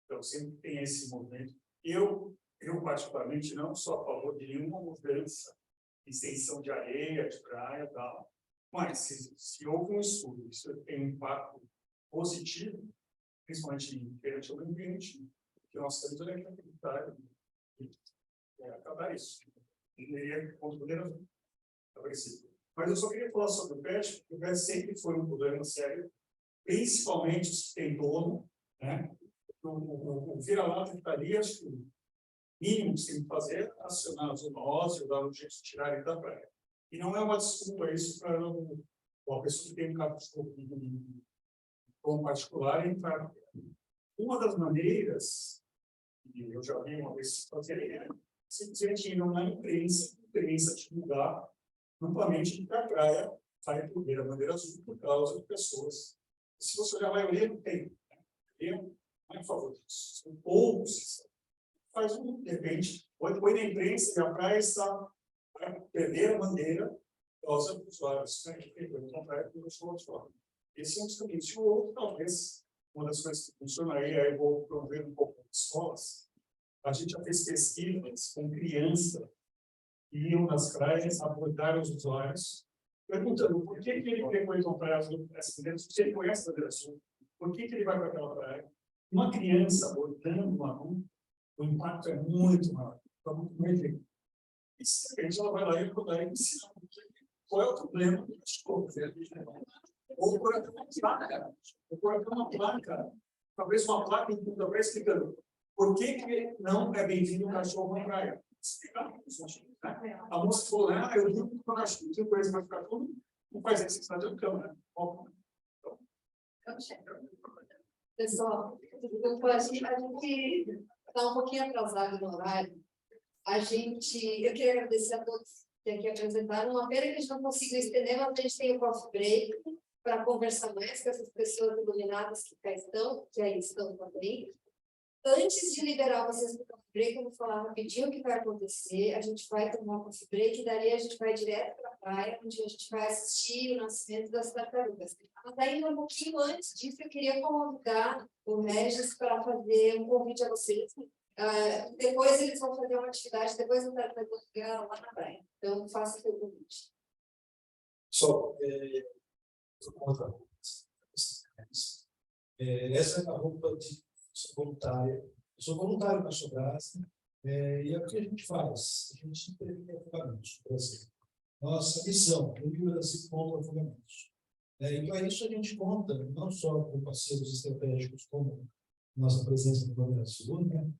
Então, sempre tem esse movimento. Eu particularmente, não sou a favor de nenhuma mudança, extensão de areia, de praia e tal, mas se houve um estudo, isso tem um impacto positivo, principalmente perante o meio ambiente, que nós temos que acreditar e acabar isso. E poder mas eu só queria falar sobre o PET, porque o PET sempre foi um problema sério, principalmente se tem dono, né? O vira-lata estaria, acho que o mínimo que se tem que fazer é acionar a zoonose ou dar um jeito de tirar ele da praia. E não é uma desculpa isso para a pessoa que tem um cachorro particular entrar. Uma das maneiras, e eu já vi uma vez fazer, é simplesmente ir na imprensa divulgar amplamente que a praia vai perder a bandeira azul por causa de pessoas. E se você olhar a maioria, não tem. Eu, não é a favor disso. São poucos. Faz de repente, põe na imprensa e a praia está vai perder a bandeira por causa dos usuários. Então, praia por outros fora. Esse é um dos caminhos. E o outro, talvez, uma das coisas que funcionaria, eu vou promover um pouco de escolas. A gente já fez pesquisas com criança que iam nas praias abordar os usuários, perguntando por que ele frequenta uma praia azul, se ele conhece a bandeira azul, por que ele vai para aquela praia. Uma criança abordando um aluno, o impacto é muito maior. Então, e se de repente ela vai lá e abordar e ensina qual é o problema do cachorro. Ou por até uma placa, talvez uma placa explicando por que não é bem-vindo um cachorro na praia. A moça falou, eu digo que o cachorro tem coisa para ficar tudo, não faz isso, está de câmera. Pessoal, a gente está um pouquinho atrasado no horário. Eu queria agradecer a todos que aqui apresentaram. Uma pena que a gente não conseguiu estender, mas a gente tem o coffee break para conversar mais com essas pessoas iluminadas que aí estão também. Antes de liberar vocês para o coffee break, eu vou falar rapidinho o que vai acontecer. A gente vai tomar um coffee break e dali a gente vai direto para a praia, onde a gente vai assistir o nascimento das tartarugas. Mas ainda um pouquinho antes disso, eu queria convidar o Regis para fazer um convite a vocês. Depois eles vão fazer uma atividade, depois eu quero pegar lá na praia. Então, faça o seu convite. Só, essa é a roupa de voluntária. Eu sou voluntário na Sobrasa, e é o que a gente faz. A gente previne afogamentos no Brasil. Nossa missão, unir o Brasil contra afogamentos. E para isso a gente conta não só com parceiros estratégicos como nossa presença no Bandeira Azul, né?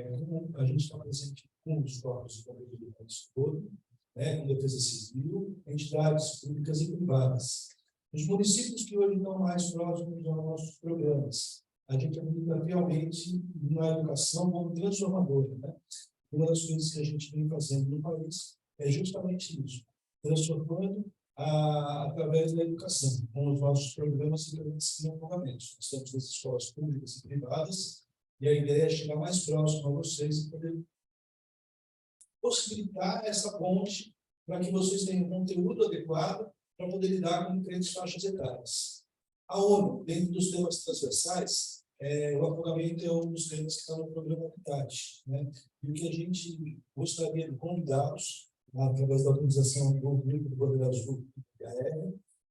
Como a gente está presente com os corpos de bombeiro do país todo, né? Com defesa civil, entidades públicas e privadas. Os municípios que hoje estão mais próximos aos nossos programas, a gente acredita realmente na educação como transformadora, né? Uma das coisas que a gente vem fazendo no país é justamente isso, transformando através da educação, com os nossos programas e desenvolvimentos. Nós temos as escolas públicas e privadas, e a ideia é chegar mais próximo a vocês e poder possibilitar essa ponte para que vocês tenham conteúdo adequado para poder lidar com diferentes faixas etárias. A ONU, dentro dos temas transversais, o afogamento é um dos temas que está no programa Habitat, né? E o que a gente gostaria de convidá-los, através da organização do Grupo do Bandeira Azul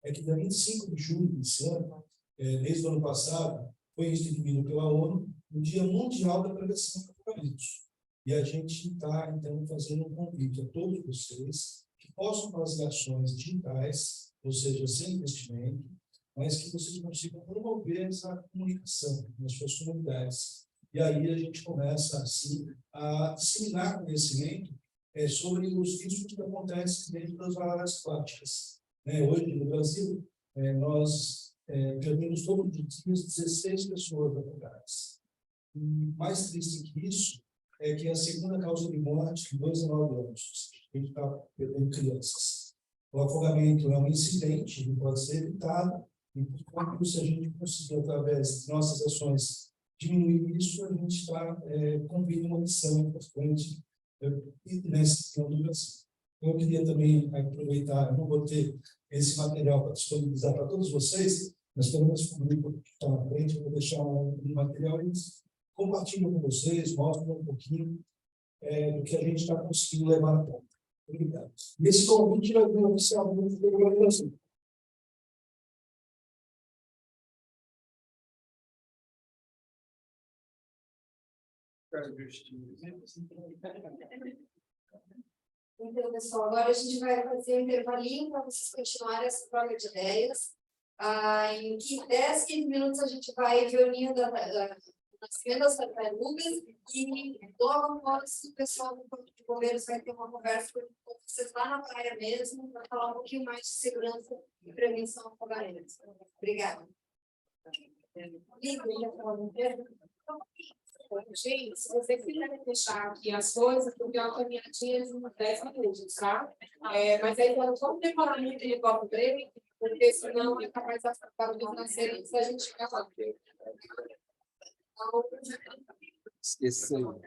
é que dia 25 de julho desse ano, desde o ano passado, foi instituído pela ONU o Dia Mundial da Prevenção de Afogamentos. E a gente está, então, fazendo um convite a todos vocês que possam fazer ações digitais, ou seja, sem investimento, mas que vocês consigam promover essa comunicação nas suas comunidades. E aí a gente começa, assim, a disseminar conhecimento sobre os riscos que acontecem dentro das áreas aquáticas. Hoje, no Brasil, nós perdemos todos os dias 16 pessoas afogadas. E mais triste que isso é que a segunda causa de morte, 2 a 9 anos, a gente está perdendo crianças. O afogamento é um incidente que pode ser evitado, e, portanto, se a gente conseguir, através de nossas ações, diminuir isso, a gente está cumprindo uma missão importante nesse ano do Brasil. Eu queria também aproveitar, eu não vou ter esse material para disponibilizar para todos vocês, mas pelo menos o público que está na frente, eu vou deixar um material e compartilho com vocês, mostro um pouquinho do que a gente está conseguindo levar a ponto. Obrigado. Esse convite vai vir oficialmente do Brasil. Então, pessoal, agora a gente vai fazer um intervalinho para vocês continuarem essa troca de ideias. Em 10, 15 minutos a gente vai reunindo as tartarugas e logo após o pessoal do Corpo de Bombeiros vai ter uma conversa com vocês lá na praia mesmo para falar um pouquinho mais de segurança e prevenção a afogamentos. Obrigada. Gente, se você quiser deixar aqui as coisas, porque eu caminhadinha de uns 10 minutos, tá? Mas aí quando vamos demorar muito de copo breve, porque senão é capaz de ficar do financeiro se a gente ficar lá. Esqueceu.